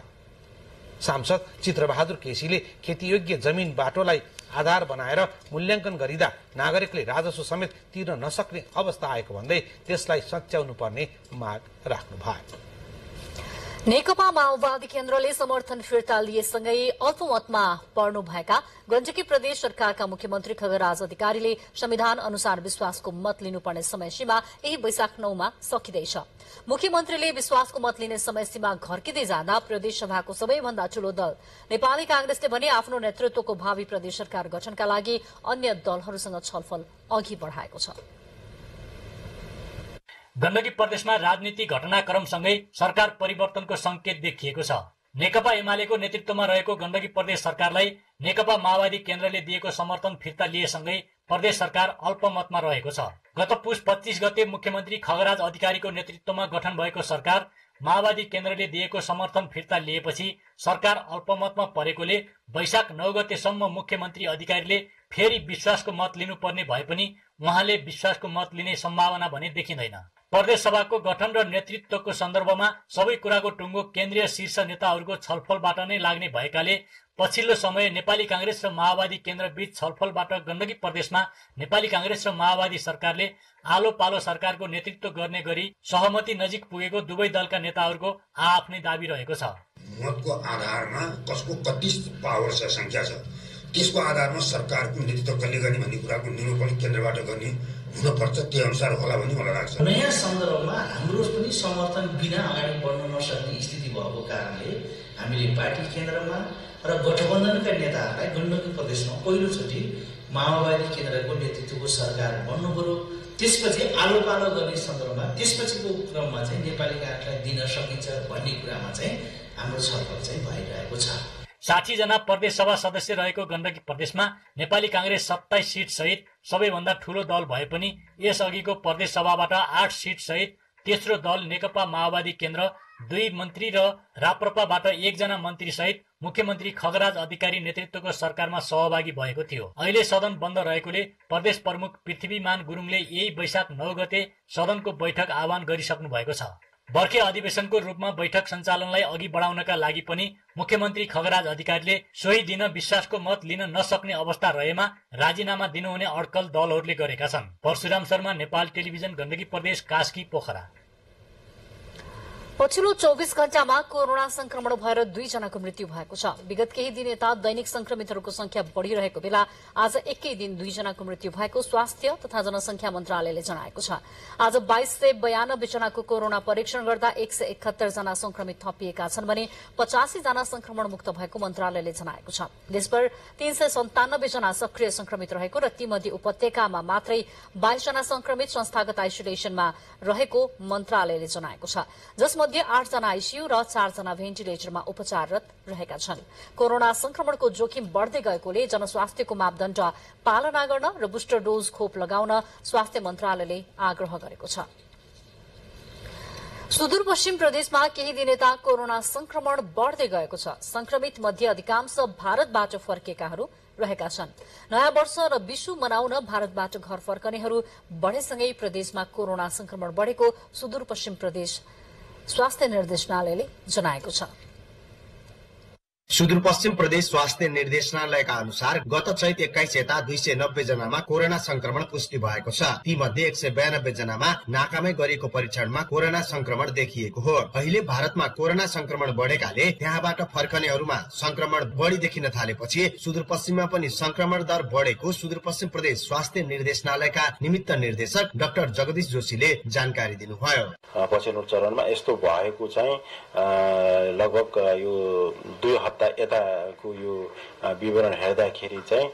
सांसद चित्रबहादुर केसीले खेतीयोग्य जमिन बाटोलाई आधार बनाएर मूल्याङ्कन गरिँदा नागरिकले राजस्व समेत तिर्न नसक्ने अवस्था आएको भन्दै त्यसलाई सच्याउनु पर्ने माग राख्नुभयो। नेकपा माओवादी केन्द्रले समर्थन फिर्ता लिएसँगै अल्पमतमा पर्नुभएका गण्डकी प्रदेश सरकारका मुख्यमन्त्री खगराज अधिकारीले संविधान अनुसार विश्वासको मत लिनुपर्ने समय सीमा यही वैशाख 9 मा सकिँदैछ। मुख्यमन्त्रीले विश्वासको मत लिने समय सीमा घर्किँदै जाँदा प्रदेश सभाको सबैभन्दा ठूलो दल नेपाली कांग्रेसले भने आफ्नो नेतृत्वको भावी प्रदेश सरकार गठनका लागि अन्य दलहरूसँग छलफल अघि बढ़ाएको छ। गण्डकी प्रदेशमा राजनीतिक घटनाक्रमसँगै सरकार परिवर्तनको संकेत देखिएको छ। नेकपा एमालेको नेतृत्वमा रहेको गण्डकी प्रदेश सरकारलाई नेकपा माओवादी केन्द्रले दिएको समर्थन फिर्ता लिएसँगै प्रदेश सरकार अल्पमतमा रहेको छ। गत पुस 25 गते मुख्यमन्त्री खगराज अधिकारीको नेतृत्वमा गठन भएको सरकार माओवादी केन्द्रले दिएको समर्थन फिर्ता लिएपछि सरकार अल्पमतमा परेकोले वैशाख 9 गतेसम्म मुख्यमन्त्री अधिकारीले फेरि विश्वासको मत लिनुपर्ने भए पनि उहाँले विश्वासको मत लिने सम्भावना भने देखिँदैन। प्रदेश सभाको गठन र नेतृत्वको सन्दर्भमा सबै कुराको टुङ्गो केन्द्रीय शीर्ष नेताहरूको छलफलबाट नै लाग्ने भएकाले पछिल्लो समय नेपाली कांग्रेस र माओवादी केन्द्र बीच छलफलबाट गण्डकी प्रदेशमा नेपाली कांग्रेस र माओवादी सरकारले आलो पालो सरकारको नेतृत्व गर्ने गरी सहमति नजिक पुगेको दुवै दलका नेताहरूको आफ्नै दाबी रहेको छ। मतको आधारमा कसको कति पावर छ, संख्या छ, त्यसको आधारमा सरकारको नेतृत्व कसले गर्ने भन्ने कुराको निर्णय केन्द्रबाट गर्ने हुनुपर्छ। त्यही अनुसार होला भन्ने मलाई लाग्छ। नयाँ सन्दर्भमा हाम्रो पनि समर्थन बिना अगाडि बढ्न नसक्ने स्थिति भएको कारणले हामीले पार्टी केन्द्रमा र गठबन्धनका नेताहरूलाई गण्डकी प्रदेशमा पहिलोचोटि माओवादी केन्द्रको नेतृत्वको सरकार बन्नु पर्यो। त्यसपछि आलो पालो गर्ने सन्दर्भमा त्यसपछिको क्रममा चाहिँ नेपाली कांग्रेसलाई दिन सकिन्छ भन्ने कुरामा चाहिँ हाम्रो छलफल चाहिँ भइरहेको छ। 60 जना प्रदेश सभा सदस्य रहेको गण्डकी प्रदेशमा नेपाली कांग्रेस 27 सीट सहित सबैभन्दा ठूलो दल भए पनि यसअघिको प्रदेश सभाबाट 8 सीट सहित तेस्रो दल नेकपा माओवादी केन्द्र 2 मन्त्री र राप्रपाबाट 1 जना मन्त्री सहित मुख्यमन्त्री खगराज अधिकारी नेतृत्वको सरकारमा सहभागी भएको थियो। अहिले सदन बन्द रहेकोले प्रदेश प्रमुख पृथ्वीमान गुरुङले यही वैशाख 9 गते सदनको बैठक आह्वान गरिसक्नु भएको छ। बर्खे अधिवेशनको रूपमा बैठक सञ्चालनलाई अघि बढाउनका लागि पनि मुख्यमन्त्री खगराज अधिकारीले सोही दिन विश्वासको मत लिन नसक्ने अवस्था रहेमा राजीनामा दिनुहुने अड्कल दलहरूले गरेका छन्। परशुराम शर्मा, नेपाल टेलिभिजन, गण्डकी प्रदेश, कास्की, पोखरा। पछिल्लो 24 घण्टामा कोरोना संक्रमण भएर 2 जनाको मृत्यु भएको छ। विगत केही दिन यता दैनिक संक्रमितहरूको संख्या बढ़िरहेको बेला आज एकै दिन 2 जनाको मृत्यु भएको स्वास्थ्य तथा जनसंख्या मन्त्रालयले जनाएको छ। आज 2292 जनाको कोरोना परीक्षण गर्दा 171 जना संक्रमित थपिएका छन् भने 85 जना संक्रमण मुक्त भएको मन्त्रालयले जनाएको छ। देशभर 397 जना सक्रिय संक्रमित रहेको र तीमध्ये उपत्यकामा मात्रै 22 जना संक्रमित संस्थागत आइसोलेसनमा रहेको मन्त्रालयले जनाएको छ। जसमध्ये 8 जना आईसीयू र 4 जना भेन्टिलेटरमा उपचाररत रहेका छन्। कोरोना संक्रमणको जोखिम बढ़दै गएकोले जनस्वास्थ्यको मापदण्ड पालना गर्न र बुस्टर डोज खोप लगाउन स्वास्थ्य मन्त्रालयले आग्रह गरेको छ। सुदूरपश्चिम प्रदेशमा केही दिन यता कोरोना संक्रमण बढ़दै गएको छ। संक्रमित मध्ये अधिकांश भारतबाट फर्केकाहरू रहेका छन्। नयाँ वर्ष र विशु मनाउन भारतबाट घर फर्कनेहरू बढ़ेसँगै प्रदेशमा कोरोना संक्रमण बढ़ेको सुदूरपश्चिम प्रदेश स्वास्थ्य निर्देशनालयले जनाएको छ। सुदूरपश्चिम प्रदेश स्वास्थ्य निर्देशनालयका अनुसार गत चैत 21 यता 290 जनामा कोरोना संक्रमण पुष्टि भएको छ। ती मध्ये 192 जनामा नाकामै गरिएको परीक्षणमा कोरोना संक्रमण देखिएको हो। अहिले भारतमा कोरोना संक्रमण बढ़ेकाले त्यहाँबाट फर्कनेहरूमा संक्रमण बढ़ी देखिन थालेपछि सुदूरपश्चिममा पनि संक्रमण दर बढ़ेको सुदूरपश्चिम प्रदेश स्वास्थ्य निर्देशनालयका निमित्त निर्देशक डाक्टर जगदीश जोशीले जानकारी दिनुभयो। पछिल्लो चरणमा यस्तो भएको चाहिँ लगभग यो 2 हप्ता यताको यो विवरण हेर्दाखेरि चाहिँ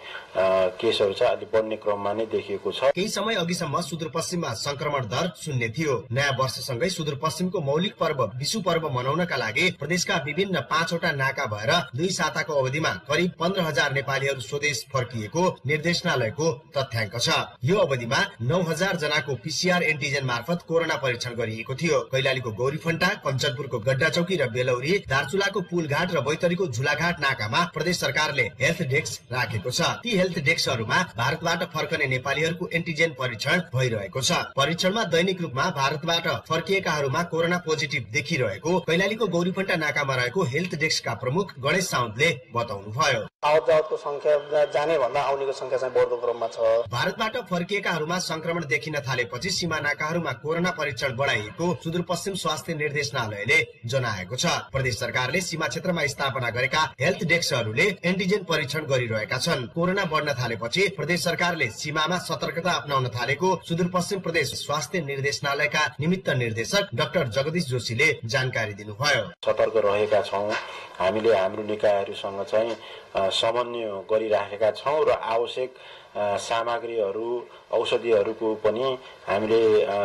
केसहरू चाहिँ अलि बढ्ने क्रममा नै देखिएको छ। केही समय अघिसम्म सुदूरपश्चिममा संक्रमण दर शून्य थियो। नयाँ वर्षसँगै सुदूरपश्चिमको मौलिक पर्व विशु पर्व मनाउनका लागि प्रदेशका विभिन्न 5 वटा नाका भएर 2 साताको अवधिमा करिब 15,000 नेपालीहरू स्वदेश फर्किएको निर्देशनालयको तथ्याङ्क छ। यो अवधिमा 9,000 जनाको पीसीआर एन्टिजेन मार्फत कोरोना परीक्षण गरिएको थियो। कैलालीको गौरीफन्टा, कञ्चनपुरको गड्डाचौकी र बेलौरी, दार्चुलाको पुलघाट र बैतडीको झुलाघाट नाकामा प्रदेश सरकारले हेल्थ डेस्क राखेको छ। ती हेल्थ डेस्कहरूमा भारतबाट फर्कने नेपालीहरूको एन्टिजेन परीक्षण भइरहेको छ। परीक्षणमा दैनिक रूपमा भारतबाट फर्किएकाहरूमा कोरोना पोजिटिभ देखिरहेको कैलालीको गौरीफन्टा नाकामा रहेको हेल्थ डेस्कका प्रमुख गणेश साउदले बताउनुभयो। आवत जावतको संख्या जाने भन्दा आउनेको संख्या चाहिँ बढ्दो क्रममा छ। भारतबाट फर्किएकाहरूमा संक्रमण देखिन थालेपछि सीमा नाकाहरूमा कोरोना परीक्षण बढाइएको सुदूरपश्चिम स्वास्थ्य निर्देशनालयले जनाएको छ। प्रदेश सरकारले सीमा क्षेत्रमा स्थापना गरेका हेल्थ डेस्कहरूले एन्टिजेन परीक्षण गरिरहेका छन्। कोरोना बढ्न थालेपछि प्रदेश सरकारले सीमामा सतर्कता अपनाउन थालेको सुदूरपश्चिम प्रदेश स्वास्थ्य निर्देशनालयका निमित्त निर्देशक डाक्टर जगदीश जोशीले जानकारी दिनुभयो। सतर्क रहेका छौं। हामीले हाम्रो निकायहरूसँग चाहिँ समन्वय गरिराखेका छौं र आवश्यक सामग्रीहरू औषधिहरूको पनि हामीले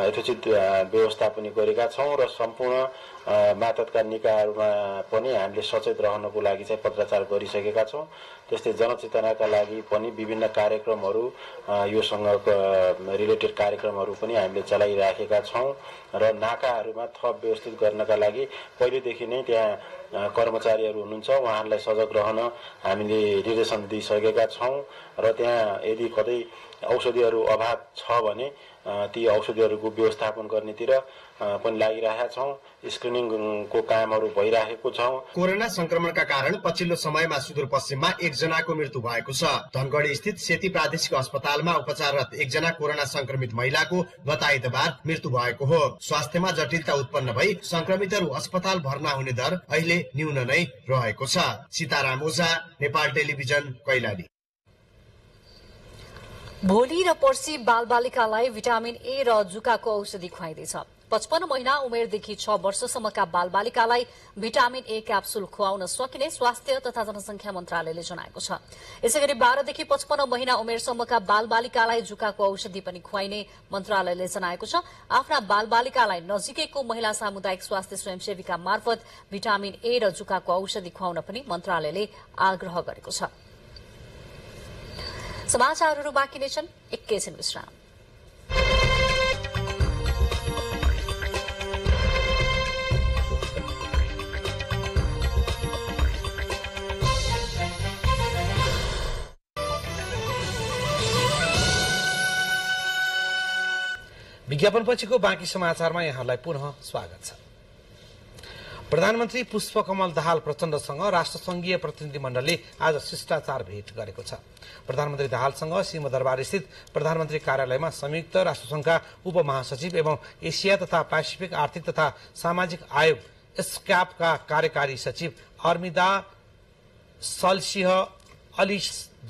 यथोचित व्यवस्था पनि गरेका छौँ र सम्पूर्ण मातहतका निकायहरूमा पनि हामीले सचेत रहनको लागि चाहिँ पत्राचार गरिसकेका छौँ। त्यस्तै जनचेतनाका लागि पनि विभिन्न कार्यक्रमहरू योसँग रिलेटेड कार्यक्रमहरू पनि हामीले चलाइराखेका छौँ र नाकाहरूमा थप व्यवस्थित गर्नका लागि पहिलेदेखि नै त्यहाँ कर्मचारीहरू हुनुहुन्छ, उहाँहरूलाई सजग रहन हामीले निर्देशन दिइसकेका छौँ र त्यहाँ यदि कतै औषधिहरू अभाव छ भने ती औषधिहरूको व्यवस्थापन गर्नेतिर पनि लागिरहेका छौँ। स्क्रिनिङको कामहरू भइरहेको छ। कोरोना संक्रमणका कारण पछिल्लो समयमा सुदूरपश्चिममा एकजनाको मृत्यु भएको छ। धनगढी स्थित सेती प्रादेशिक अस्पतालमा उपचाररत एकजना कोरोना संक्रमित महिलाको गत आइतबार मृत्यु भएको हो। स्वास्थ्यमा जटिलता उत्पन्न भई संक्रमितहरू अस्पताल भर्ना हुने दर अहिले न्यून नै रहेको छ। सीताराम ओझा, नेपाल टेलिभिजन, कैलाली। भोलि र पर्सि बालबालिकालाई भिटामिन ए र जुकाको औषधि खुवाइँदैछ। 55 महिना उमेरदेखि 6 वर्षसम्मका बालबालिकालाई भिटामिन ए क्याप्सुल खुवाउन सकिने स्वास्थ्य तथा जनसंख्या मन्त्रालयले जनाएको छ। यसैगरी 12 देखि 55 महिना उमेरसम्मका बालबालिकालाई जुकाको औषधि पनि खुवाइने मन्त्रालयले जनाएको छ। आफ्ना बालबालिकालाई नजिकैको महिला सामुदायिक स्वास्थ्य स्वयंसेविका मार्फत भिटामिन ए र जुकाको औषधि खुवाउन पनि मन्त्रालयले आग्रह गरेको छ। समाचारहरू बाँकी नै छन्, एकैछिन विश्राम। विज्ञापनपछिको बाँकी समाचारमा यहाँलाई पुनः स्वागत छ। प्रधानमन्त्री पुष्पकमल दाहाल प्रचण्डसँग राष्ट्रसंघीय प्रतिनिधिमण्डलले आज शिष्टाचार भेट गरेको छ। प्रधानमन्त्री दाहालसँग सिंहदरबार स्थित प्रधानमन्त्री कार्यालयमा संयुक्त राष्ट्रसंघका उपमहासचिव एवं एसिया तथा पेसिफिक आर्थिक तथा सामाजिक आयोग एस्क्यापका कार्यकारी सचिव अर्मिदा सलसिंह अली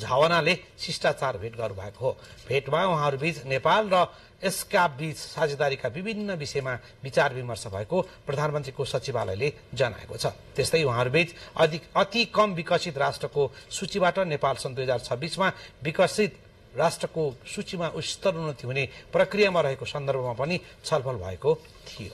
झावनाले शिष्टाचार भेट गर्नुभएको हो। भेटमा उहाँहरूबीच नेपाल र एस्क्याप बीच साझेदारीका विभिन्न विषयमा विचार विमर्श भएको प्रधानमन्त्रीको सचिवालयले जनाएको छ। त्यस्तै उहाँहरूबीच अति कम विकसित राष्ट्रको सूचीबाट नेपाल सन् 2026 मा विकसित राष्ट्रको सूचीमा स्तरोन्नति हुने प्रक्रियामा रहेको सन्दर्भमा पनि छलफल भएको थियो।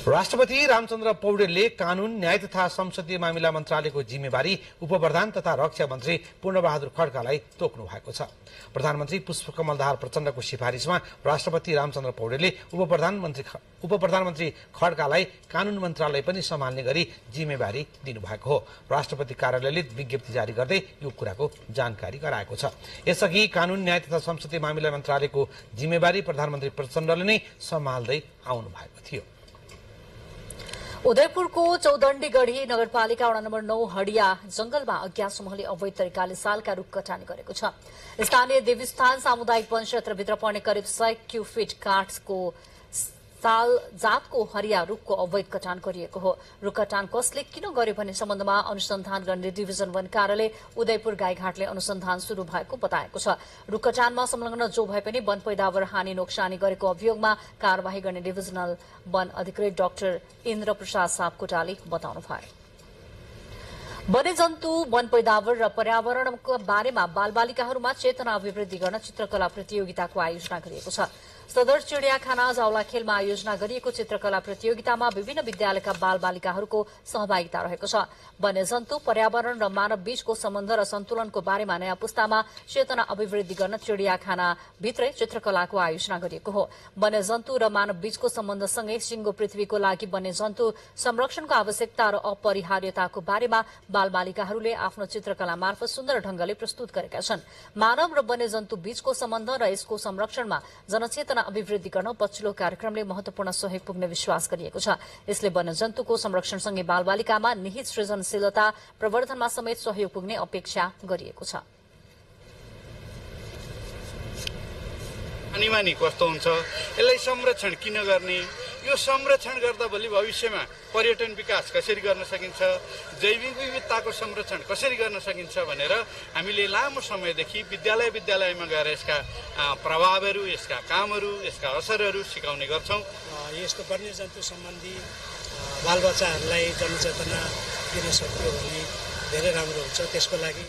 राष्ट्रपति रामचन्द्र पौडेलले कानून, न्याय तथा संसदीय मामिला मन्त्रालयको जिम्मेवारी उपप्रधान तथा रक्षा मन्त्री पूर्णबहादुर खड्कालाई तोक्नु भएको छ। प्रधानमन्त्री पुष्पकमल दाहाल प्रचण्डको सिफारिसमा राष्ट्रपति रामचन्द्र पौडेलले उपप्रधानमन्त्री खड्कालाई कानून मन्त्रालय पनि सम्हाल्ने गरी जिम्मेवारी दिनुभएको हो। राष्ट्रपति कार्यालयले विज्ञप्ति जारी गर्दै यो कुराको जानकारी गराएको छ। यसअघि कानून, न्याय तथा संसदीय मामिला मन्त्रालयको जिम्मेवारी प्रधानमन्त्री प्रचण्डले नै सम्हाल्दै आउनु भएको थियो। उदयपुरको चौदण्डीगढी नगरपालिका वडा नम्बर 9 हडिया जंगलमा अज्ञात समूहले अवैध तरिकाले सालका रूख कटानी गरेको छ। स्थानीय देवीस्थान सामुदायिक वन क्षेत्रभित्र पर्ने करिब 100 क्युफिट काठको साल जातको हरिया रूखको अवैध कटान गरिएको हो। रूख कटान कसले किन गर्यो भन्ने सम्बन्धमा अनुसन्धान गर्ने डिभिजन वन कार्यालय उदयपुर गाईघाटले अनुसन्धान शुरू भएको बताएको छ। रूख कटानमा संलग्न जो भए पनि वन पैदावार हानि नोक्सानी गरेको अभियोगमा कार्यवाही गर्ने डिभिजनल वन अधिकृत डाक्टर इन्द्र प्रसाद सापकोटाले बताउनुभयो। वन्यजन्तु, वन पैदावार र पर्यावरणको बारेमा बालबालिकाहरूमा चेतना अभिवृद्धि गर्न चित्रकला प्रतियोगिताको आयोजना गरिएको छ। सदर चिड़ियाखाना जाउलाखेलमा आयोजना गरिएको चित्रकला प्रतियोगितामा विभिन्न विद्यालयका बालबालिकाहरूको सहभागिता रहेको छ। वन्यजन्तु, पर्यावरण र मानव बीचको सम्बन्ध र सन्तुलनको बारेमा नयाँ पुस्तामा चेतना अभिवृद्धि गर्न चिड़ियाखाना भित्रै चित्रकलाको आयोजना गरिएको हो। वन्यजन्तु र मानव बीचको सम्बन्धसँगै सिंगो पृथ्वीको लागि वन्यजन्तु संरक्षणको आवश्यकता र अपरिहार्यताको बारेमा बालबालिकाहरूले आफ्नो चित्रकला मार्फत सुन्दर ढंगले प्रस्तुत गरेका छन्। मानव र वन्यजन्तु बीचको सम्बन्ध र यसको संरक्षणमा जनचेतना अभिवृद्धि गर्न पछिल्लो कार्यक्रमले महत्वपूर्ण सहयोग पुग्ने विश्वास गरिएको छ। यसले वन्यजन्तुको संरक्षणसँगै बालबालिकामा निहित सृजनशीलता प्रवर्धनमा समेत सहयोग पुग्ने अपेक्षा गरिएको छ। पानीमा नि कस्तो हुन्छ, यसलाई संरक्षण किन गर्ने, यो संरक्षण गर्दा भोलि भविष्यमा पर्यटन विकास कसरी गर्न सकिन्छ, जैविक विविधताको संरक्षण कसरी गर्न सकिन्छ भनेर हामीले लामो समयदेखि विद्यालयमा गएर यसका प्रभावहरू, यसका कामहरू, यसका असरहरू सिकाउने गर्छौं। यस्तो वन्यजन्तु सम्बन्धी बालबच्चाहरूलाई जनचेतना दिन सक्यो भने धेरै राम्रो हुन्छ। त्यसको लागि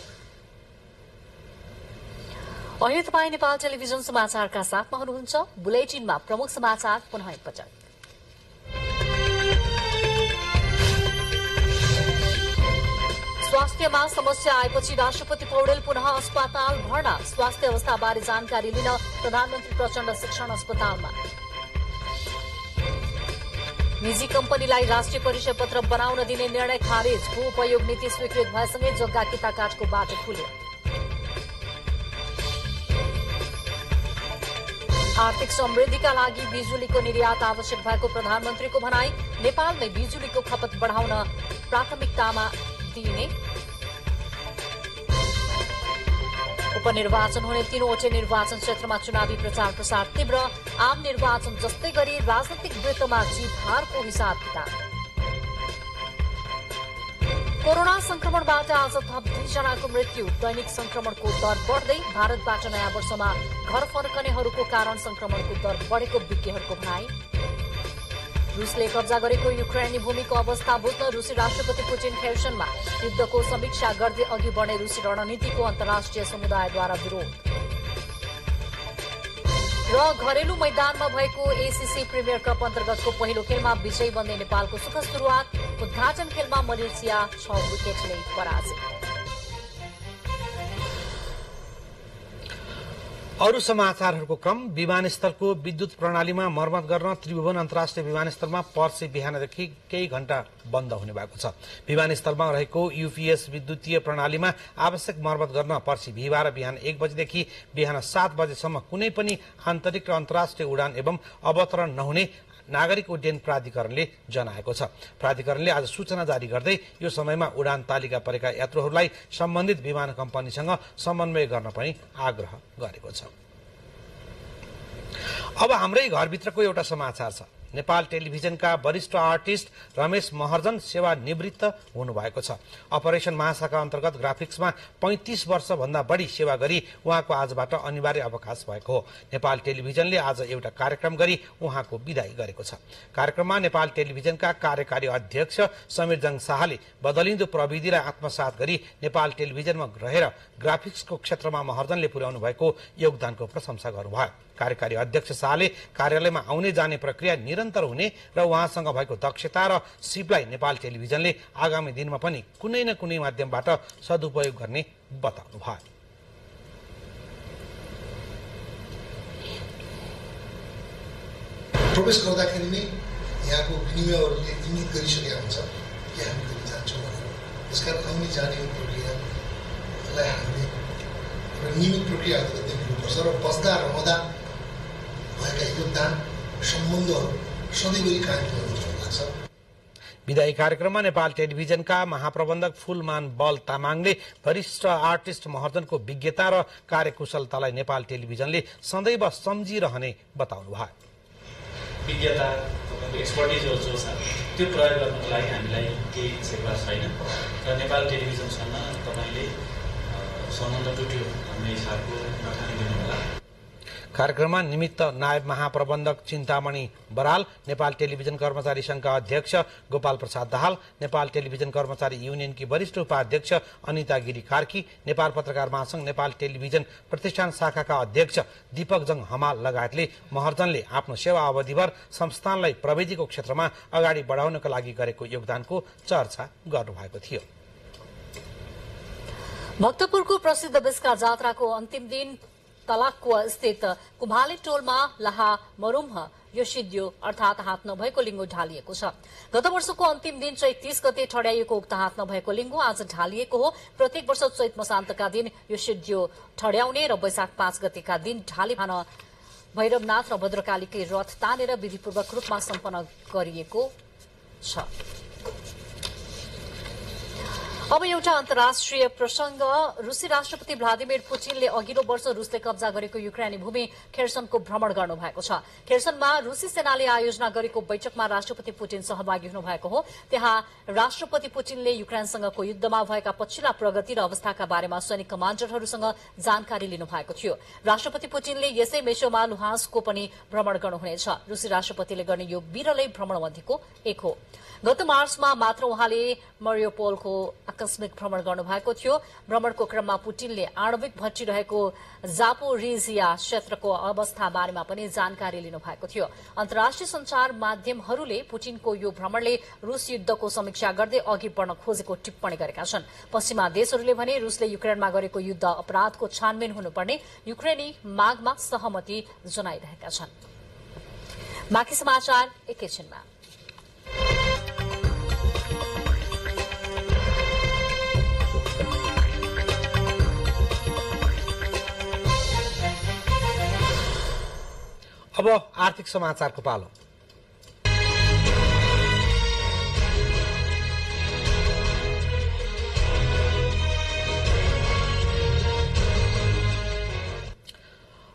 अहिले तपाईँ नेपाल टेलिभिजन समाचारका साथमा हुनुहुन्छ। बुलेटिनमा प्रमुख समाचार पुनः एकपटक। स्वास्थ्यमा समस्या आएपछि राष्ट्रपति पौडेल पुनः अस्पताल भर्ना। स्वास्थ्य अवस्थाबारे जानकारी लिन प्रधानमन्त्री प्रचण्ड शिक्षण अस्पतालमा। निजी कम्पनीलाई राष्ट्रिय परिचय पत्र बनाउन दिने निर्णय खारेज। भू उपयोग नीति स्वीकृत भएसँगै जग्गा किताकाटको बाटो खुल्यो। आर्थिक समृद्धिका लागि बिजुलीको निर्यात आवश्यक भएको प्रधानमन्त्रीको भनाई। नेपालमै बिजुलीको खपत बढाउन प्राथमिकतामा दिइने। उपनिर्वाचन हुने तीनवटै निर्वाचन क्षेत्रमा चुनावी प्रचार प्रसार तीव्र। आम निर्वाचन जस्तै गरी राजनैतिक वृत्तमा जितहारको हिसाब किताब। कोरोना संक्रमणबाट आज थप 2 जनाको मृत्यु। दैनिक संक्रमणको दर बढ्दै। भारतबाट नयाँ वर्षमा घर फर्कनेहरूको कारण संक्रमणको दर बढेको विज्ञहरूको भनाई। रूसले कब्जा गरेको युक्रेनी भूमिको अवस्था बुझ्न रूसी राष्ट्रपति पुटिन खेर्सनमा। युद्धको समीक्षा गर्दै अघि बढ्ने रूसी रणनीतिको अन्तर्राष्ट्रिय समुदायद्वारा विरोध। र घरेलु मैदानमा भएको एसीसी प्रिमियर कप अन्तर्गतको पहिलो खेलमा विजयी बन्ने नेपालको सुखद सुरुवात। उद्घाटन खेलमा मलेसिया 6 विकेटले पराजित। अरू समाचारहरूको क्रम। विमानस्थलको विद्युत प्रणालीमा मर्मत गर्न त्रिभुवन अन्तर्राष्ट्रिय विमानस्थलमा पर्सि बिहानदेखि केही घण्टा बन्द हुने भएको छ। विमानस्थलमा रहेको यूपीएस विद्युतीय प्रणालीमा आवश्यक मर्मत गर्न पर्सि बिहिबार बिहान 1 बजेदेखि बिहान 7 बजेसम्म कुनै पनि आन्तरिक र अन्तर्राष्ट्रिय उडान एवं अवतरण नहुने नागरिक उड्डयन प्राधिकरणले जनाएको छ। प्राधिकरणले आज सूचना जारी गर्दै यो समयमा उडान तालिका परेका यात्रुहरूलाई सम्बन्धित विमान कम्पनीसँग समन्वय गर्न पनि आग्रह गरेको छ। अब हाम्रै घरभित्रको एउटा समाचार छ। नेपाल टेलिभिजनका वरिष्ठ आर्टिस्ट रमेश महर्जन सेवानिवृत्त हुनुभएको छ। अपरेसन महाशाखा अन्तर्गत ग्राफिक्समा 35 वर्षभन्दा बढी सेवा गरी उहाँको आजबाट अनिवार्य अवकाश भएको हो। नेपाल टेलिभिजनले आज एउटा कार्यक्रम गरी उहाँको विदाई गरेको छ। कार्यक्रममा नेपाल टेलिभिजनका कार्यकारी अध्यक्ष समीरजङ शाहले बदलिँदो प्रविधिलाई आत्मसात गरी नेपाल टेलिभिजनमा रहेर ग्राफिक्सको क्षेत्रमा महर्जनले पुर्याउनु भएको योगदानको प्रशंसा गर्नुभयो। कार्यकारी अध्यक्ष शाहले कार्यालयमा आउने जाने प्रक्रिया निरन्तर हुने र उहाँसँग भएको दक्षता र सिपलाई नेपाल टेलिभिजनले आगामी दिनमा पनि कुनै न कुनै माध्यमबाट सदुपयोग गर्ने बताउनु भयो। प्रवेश गर्दाखेरि नै यहाँको विनिमयहरूले इङ्गित गरिसकेका हुन्छ कि हामी कति जान्छौँ भनेर। त्यसकारण आउने जाने प्रक्रियालाई हामीले एउटा नियमित प्रक्रिया देख्नुपर्छ र बस्दा रहँदा भएका योगदान सम्बन्धहरू सधैँभरि कायम रहन्छ लाग्छ। विदाई कार्यक्रममा नेपाल टेलिभिजनका महाप्रबन्धक फूलमान बल तामाङले वरिष्ठ आर्टिस्ट महर्जनको विज्ञता र कार्यकुशलतालाई नेपाल टेलिभिजनले सदैव सम्झिरहने बताउनु भयो। विज्ञता तपाईँको एक्सपर्टिज जो छ त्यो प्रयोग गर्नको लागि हामीलाई केही सेवा छैन र नेपाल टेलिभिजनसँग तपाईँले सम्बन्ध टुट्यो भन्ने हिसाबको नखानिदिनु होला। कार्यक्रममा निमित्त नायब महाप्रबन्धक चिन्तामणि बराल, नेपाल टेलिभिजन कर्मचारी संघका अध्यक्ष गोपाल प्रसाद दाहाल, नेपाल टेलिभिजन कर्मचारी युनियनकी वरिष्ठ उपाध्यक्ष अनिता गिरी कार्की, नेपाल पत्रकार महासंघ नेपाल टेलिभिजन प्रतिष्ठान शाखाका अध्यक्ष दीपक जङ हमाल लगायतले महर्जनले आफ्नो सेवा अवधिभर संस्थानलाई प्रविधिको क्षेत्रमा अगाडि बढाउनका लागि गरेको योगदानको चर्चा गर्नुभएको थियो। भक्तपुरको प्रसिद्ध बिस्का जात्राको अन्तिम दिन तलाकुवा स्थित कुम्हाले टोलमा लाहा मरुम्ह योसिद्यो अर्थात हात नभएको लिङ्गो ढालिएको छ। गत वर्षको अन्तिम दिन चैत 30 गते ठड्याइएको उक्त हात नभएको लिङ्गो आज ढालिएको हो। प्रत्येक वर्ष चैत मसान्तका दिन योसिद्यो ठड्याउने र वैशाख 5 गतेका दिन ढाली भान भैरवनाथ र भद्रकालीकै रथ तानेर विधिपूर्वक रूपमा सम्पन्न गरिएको छ। अब एउटा अन्तर्राष्ट्रिय प्रसंग। रूसी राष्ट्रपति भ्लादिमिर पुटिनले अघिल्लो वर्ष रूसले कब्जा गरेको युक्रेनी भूमि खेर्सनको भ्रमण गर्नुभएको छ। खेर्सनमा रूसी सेनाले आयोजना गरेको बैठकमा राष्ट्रपति पुटिन सहभागी हुनुभएको हो। त्यहाँ राष्ट्रपति पुटिनले युक्रेनसँगको युद्धमा भएका पछिल्ला प्रगति र अवस्थाका बारेमा सैनिक कमाण्डरहरूसँग जानकारी लिनुभएको थियो। राष्ट्रपति पुटिनले यसै मेसोमा लुहान्स्कको पनि भ्रमण गर्नुहुनेछ। रूसी राष्ट्रपतिले गर्ने यो विरलै भ्रमण मध्येको एक हो। गत मार्चमा मात्र उहाँले मरियोपोलको आकस्मिक भ्रमण गर्नुभएको थियो। भ्रमणको क्रममा पुटिनले आणविक भट्टिरहेको जापोरिजिया क्षेत्रको अवस्था बारेमा पनि जानकारी लिनुभएको थियो। अन्तर्राष्ट्रिय संचार माध्यमहरूले पुटिनको यो भ्रमणले रूस युद्धको समीक्षा गर्दै अघि बढ्न खोजेको टिप्पणी गरेका छन्। पश्चिमा देशहरूले भने रूसले युक्रेनमा गरेको युद्ध अपराधको छानबिन हुनुपर्ने युक्रेनी मागमा सहमति जनाइरहेका छन्। बाँकी समाचार एकैछिनमा। अब आर्थिक समाचारको पालो।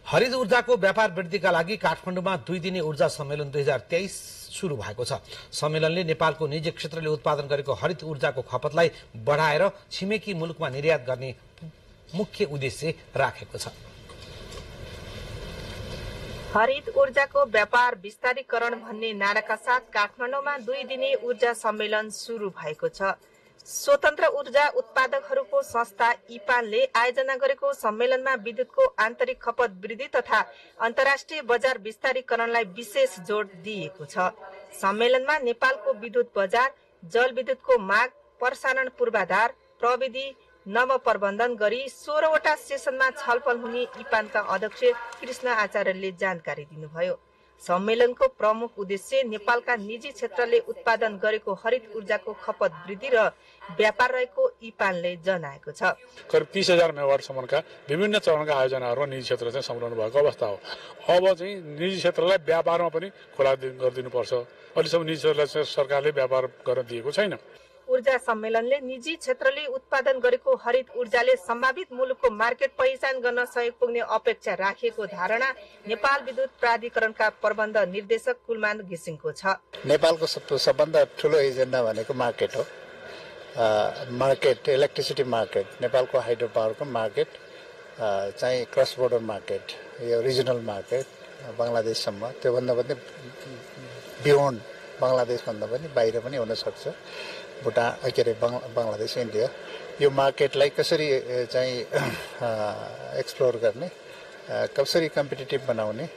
हरित ऊर्जाको व्यापार वृद्धिका लागि काठमाडौँमा 2 दिने ऊर्जा सम्मेलन 2023 शुरू भएको छ। सम्मेलनले नेपालको निजी क्षेत्रले उत्पादन गरेको हरित ऊर्जाको खपतलाई बढाएर छिमेकी मुलुकमा निर्यात गर्ने मुख्य उद्देश्य राखेको छ। हरित ऊर्जाको व्यापार विस्तारीकरण भन्ने नाराका साथ काठमाडौँमा 2 दिने ऊर्जा सम्मेलन शुरू भएको छ। स्वतन्त्र ऊर्जा उत्पादकहरूको संस्था इपानले आयोजना गरेको सम्मेलनमा विद्युतको आन्तरिक खपत वृद्धि तथा अन्तर्राष्ट्रिय बजार विस्तारीकरणलाई विशेष जोड दिएको छ। सम्मेलनमा नेपालको विद्युत बजार, जलविद्युतको माग, प्रसारण पूर्वाधार, प्रविधि नव प्रबन्धन गरी 16 वटा सेसनमा छलफल हुने इपानका अध्यक्ष कृष्ण आचार्यले जानकारी दिनुभयो। सम्मेलनको प्रमुख उद्देश्य नेपालका निजी क्षेत्रले उत्पादन गरेको हरित ऊर्जाको खपत वृद्धि र व्यापार रहेको इपानले जनाएको छ। करिब 30,000 मेगावाटसम्मका विभिन्न चरणका आयोजनाहरूमा निजी क्षेत्र चाहिँ संलग्न भएको अवस्था हो। अब चाहिँ निजी क्षेत्रलाई व्यापारमा पनि खुला गरिदिनुपर्छ। अहिलेसम्म निजी क्षेत्रलाई सरकारले व्यापार गर्न दिएको छैन। ऊर्जा सम्मेलनले निजी क्षेत्रले उत्पादन गरेको हरित ऊर्जाले सम्भावित मुलुकको मार्केट पहिचान गर्न सहयोग पुग्ने अपेक्षा राखिएको धारणा नेपाल विद्युत प्राधिकरणका प्रबन्ध निर्देशक कुलमान घिसिङको छ। नेपालको सबभन्दा ठुलो एजेन्डा भनेको मार्केट हो। मार्केट, इलेक्ट्रिसिटी मार्केट, नेपालको हाइड्रो पावरको मार्केट चाहिँ क्रस बोर्डर मार्केट, यो रिजनल मार्केट बङ्गलादेशसम्म, त्योभन्दा पनि बियोन्ड बङ्गलादेशभन्दा पनि बाहिर पनि हुन सक्छ। भुटान के अरे बङ्गलादेश, इन्डिया, यो मार्केटलाई कसरी चाहिँ एक्सप्लोर गर्ने, कसरी कम्पिटिटिभ बनाउने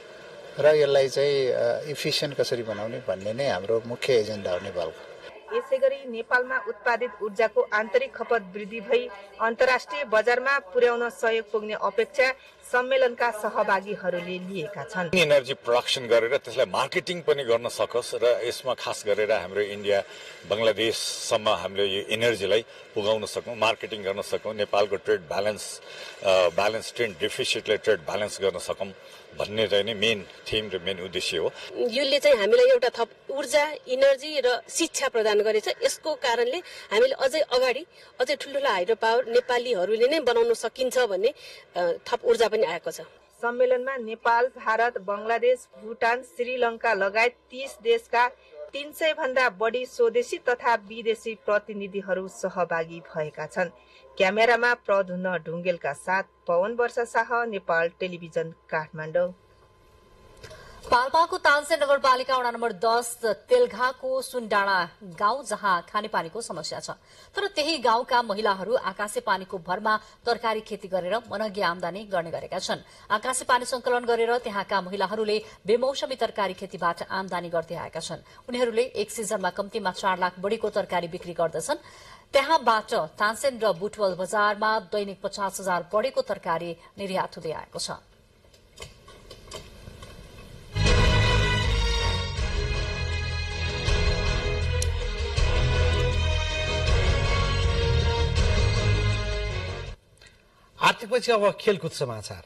र यसलाई चाहिँ इफिसियन्ट कसरी बनाउने भन्ने नै हाम्रो मुख्य एजेन्डा हो नेपालको। यसैगरी नेपालमा उत्पादित ऊर्जाको आन्तरिक खपत वृद्धि भई अन्तर्राष्ट्रिय बजारमा पुर्याउन सहयोग पुग्ने अपेक्षा सम्मेलनका सहभागीहरूले लिएका छन्। एनर्जी प्रोडक्सन गरेर त्यसलाई मार्केटिङ पनि गर्न सकोस् र यसमा खास गरेर हाम्रो इन्डिया बङ्गलादेशसम्म हामीले यो एनर्जीलाई पुगाउन सकौँ, मार्केटिङ गर्न सकौँ, नेपालको ट्रेड ब्यालेन्स ट्रेड डेफिसिटलाई ट्रेड ब्यालेन्स गर्न सकौँ भन्ने चाहिँ नै मेन थिम र मेन उद्देश्य हो। यसले चाहिँ हामीलाई एउटा थप ऊर्जा, इनर्जी र शिक्षा प्रदान गरेछ। यसको कारणले हामीले अझै ठुल्ठुला हाइड्रो पावर नेपालीहरूले नै बनाउन सकिन्छ भन्ने थप ऊर्जा पनि आएको छ। सम्मेलनमा नेपाल, भारत, बङ्गलादेश, भुटान, श्रीलङ्का लगायत 30 देशका 300 भन्दा बढी स्वदेशी तथा विदेशी प्रतिनिधिहरू सहभागी भएका छन्। क्यामेरामा प्रधुन ढुङ्गेलका साथ पवन वर्षा शाह, नेपाल टेलिभिजन, काठमाडौँ। पाल्पाको तानसेन नगरपालिका वडा नम्बर 10 तेलघाको सुनडाँडा गाउँ जहाँ खानेपानीको समस्या छ, तर त्यही गाउँका महिलाहरू आकाशे पानीको भरमा तरकारी खेती गरेर मनग्गी आमदानी गर्ने गरेका छन्। आकाशे पानी संकलन गरेर त्यहाँका महिलाहरूले बेमौसमी तरकारी खेतीबाट आमदानी गर्दै आएका छन्। उनीहरूले एक सिजनमा कम्तीमा 4 लाख बढीको तरकारी बिक्री गर्दछन्। त्यहाँबाट तानसेन र बुटवल बजारमा दैनिक 50,000 बढीको तरकारी निर्यात हुँदै आएको छ। आर्थिकपछि अब खेलकुद समाचार।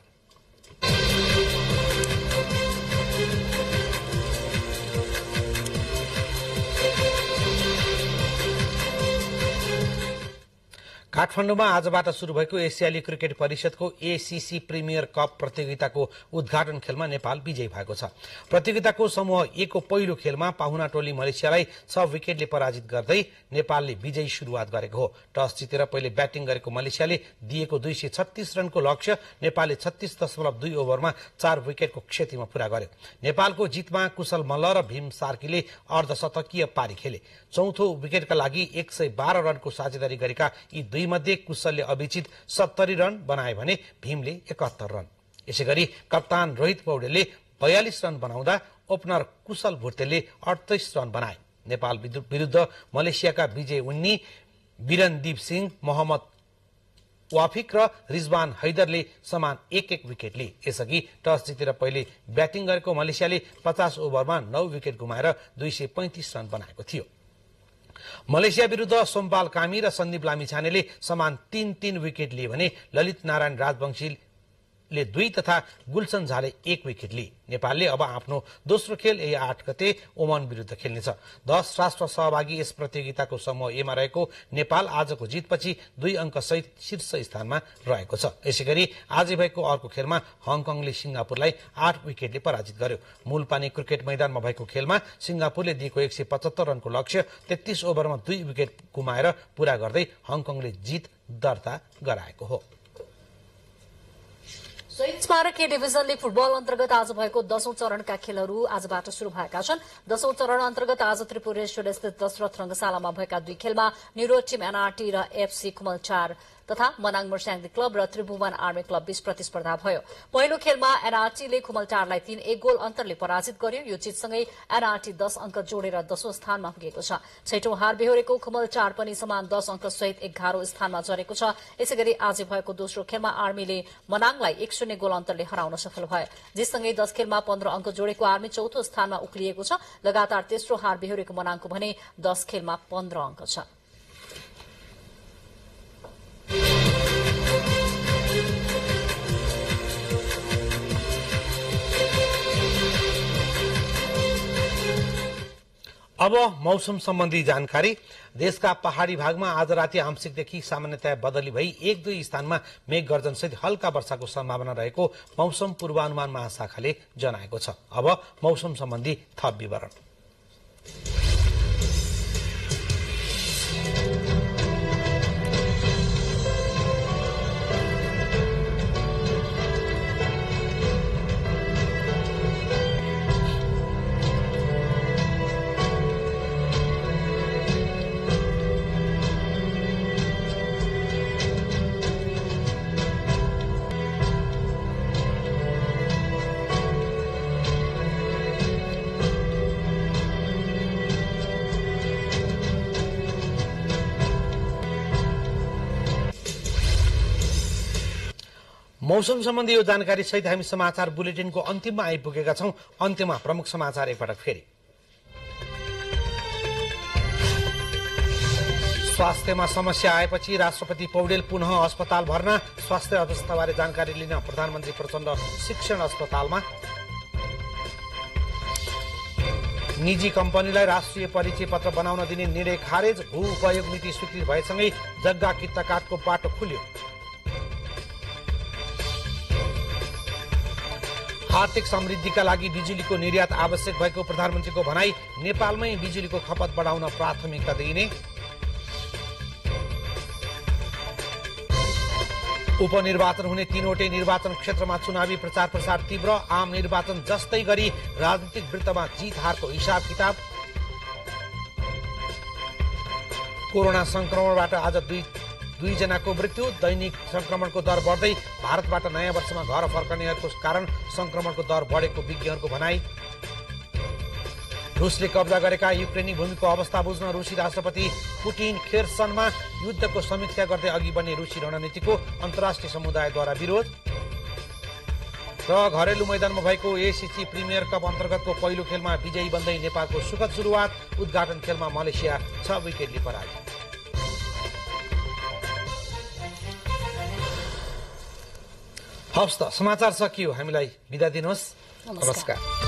काठमाडौँमा आजबाट शुरू भएको एसियाली क्रिकेट परिषदको एसीसी प्रिमियर कप प्रतियोगिताको उद्घाटन खेलमा नेपाल विजयी भएको छ। प्रतियोगिताको समूह ए को पहिलो खेलमा पाहुना टोली मलेसियालाई 6 विकेटले पराजित गर्दै नेपालले विजयी शुरूआत गरेको हो। टस जितेर पहिले ब्याटिङ गरेको मलेसियाले दिएको 236 रनको लक्ष्य नेपालले 36.2 ओभरमा 4 विकेटको क्षतिमा पूरा गर्यो। नेपालको जितमा कुशल मल्ल र भीम सार्कीले अर्धशतकीय पारी खेले। चौथो विकेटका लागि 112 रनको साझेदारी गरेका यी दुई मध्ये कुशलले अभिजित 70 रन बनाए भने भीमले 71 रन। यसैगरी कप्तान रोहित पौडेलले 42 रन बनाउँदा ओपनर कुशल भुर्तेलले 38 रन बनाए। नेपाल विरुद्ध मलेसियाका विजय उन्नी, बिरनदीप सिंह, मोहम्मद वाफिक र रिजवान हैदरले समान 1-1 विकेट लिए। यसअघि टस जितेर पहिले ब्याटिङ गरेको मलेसियाले 50 ओभरमा 9 विकेट गुमाएर 235 रन बनाएको थियो। मलेसिया विरुद्ध सोमपाल कामी र सन्दीप लामिछानेले समान 3-3 विकेट लिए भने ललित नारायण राजवंशीले 2 तथा गुलशन झाले 1 विकेट लिए। नेपालले अब आफ्नो दोस्रो खेल यही 8 गते ओमान विरुद्ध खेल्नेछ। 10 राष्ट्र सहभागी यस प्रतियोगिताको समूह एमा रहेको नेपाल आजको जितपछि 2 अङ्क सहित शीर्ष स्थानमा रहेको छ। यसैगरी आज भएको अर्को खेलमा हङकङले सिंगापुरलाई 8 विकेटले पराजित गर्यो। मूलपानी क्रिकेट मैदानमा भएको खेलमा सिंगापुरले दिएको 175 रनको लक्ष्य 33 ओभरमा 2 विकेट गुमाएर पूरा गर्दै हङकङले जित दर्ता गराएको हो। शहीद स्मारक ए डिभिजन लीग फुटबल अन्तर्गत आज भएको 10औं चरणका खेलहरू आजबाट शुरू भएका छन्। 10औं चरण अन्तर्गत आज त्रिपुरेश्वर स्थित दशरथ रंगशालामा भएका 2 खेलमा निरोध टिम एनआरटी र एफसी कुमल 4 तथा मनाङ मर्स्याङ्दी क्लब र त्रिभुवन आर्मी क्लब बीच प्रतिस्पर्धा भयो। पहिलो खेलमा एनआरटीले कुमल 4लाई 3-1 गोल अन्तरले पराजित गर्यो। यो जितसँगै एनआरटी 10 अङ्क जोडेर 10औं स्थानमा पुगेको छ। छैटौं हार बेहोरेको कुमल 4 पनि समान 10 अङ्क सहित 11औं स्थानमा झरेको छ। यसैगरी आज भएको दोस्रो खेलमा आर्मीले मनाङलाई 1-0 गोल अन्तरले हराउन सफल भयो। जितसँगै 10 खेलमा 15 अङ्क जोडेको आर्मी चौथो स्थानमा उक्लिएको छ। लगातार तेस्रो हार बेहोरेको मनाङको भने 10 खेलमा 15 अङ्क छ। अब मौसम सम्बन्धी जानकारी। देशका पहाड़ी भागमा आज राति आंशिकदेखि सामान्यतया बदली भई 1-2 स्थानमा मेघ गर्जनसहित हल्का वर्षाको सम्भावना रहेको मौसम पूर्वानुमान महाशाखाले जनाएको छ। अब मौसम सम्बन्धी थप विवरण। मौसम सम्बन्धी यो जानकारी सहित हामी समाचार बुलेटिनको अन्तिममा आइपुगेका छौं। अन्त्यमा प्रमुख समाचार एकपटक फेरि। स्वास्थ्यमा समस्या आएपछि राष्ट्रपति पौडेल पुनः अस्पताल भर्ना। स्वास्थ्य अवस्थाबारे जानकारी लिन प्रधानमन्त्री प्रचण्ड शिक्षण अस्पतालमा। निजी कम्पनीलाई राष्ट्रिय परिचय पत्र बनाउन दिने निर्णय खारेज। भू उपयोग नीति स्वीकृत भएसँगै जग्गा कित्ता काटको बाटो खुल्यो। आर्थिक समृद्धिका लागि बिजुलीको निर्यात आवश्यक भएको प्रधानमन्त्रीको भनाई। नेपालमै बिजुलीको खपत बढाउन प्राथमिकता दिइने। उपनिर्वाचन हुने 3वटै निर्वाचन क्षेत्रमा चुनावी प्रचार प्रसार तीव्र। आम निर्वाचन जस्तै गरी राजनीतिक वृत्तमा जित हारको हिसाब किताब। कोरोना संक्रमणबाट आज 2 जनाको मृत्यु। दैनिक संक्रमणको दर बढ्दै भारतबाट नयाँ वर्षमा घर फर्कनेहरूको कारण संक्रमणको दर बढेको विज्ञहरूको भनाई। रुसले कब्जा गरेका युक्रेनी भूमिको अवस्था बुझ्न रुसी राष्ट्रपति पुटिन खेर्सनमा युद्धको समीक्षा गर्दै अघि बढ्ने रुसी रणनीतिको अन्तर्राष्ट्रिय समुदायद्वारा विरोध। र घरेलु मैदानमा भएको एसीसी प्रिमियर कप अन्तर्गतको पहिलो खेलमा विजयी बन्दै नेपालको सुखद सुरुवात। उद्घाटन खेलमा मलेसिया 6 विकेटले पराजित। हवस् त समाचार सकियो। हामीलाई बिदा दिनुहोस्। नमस्कार।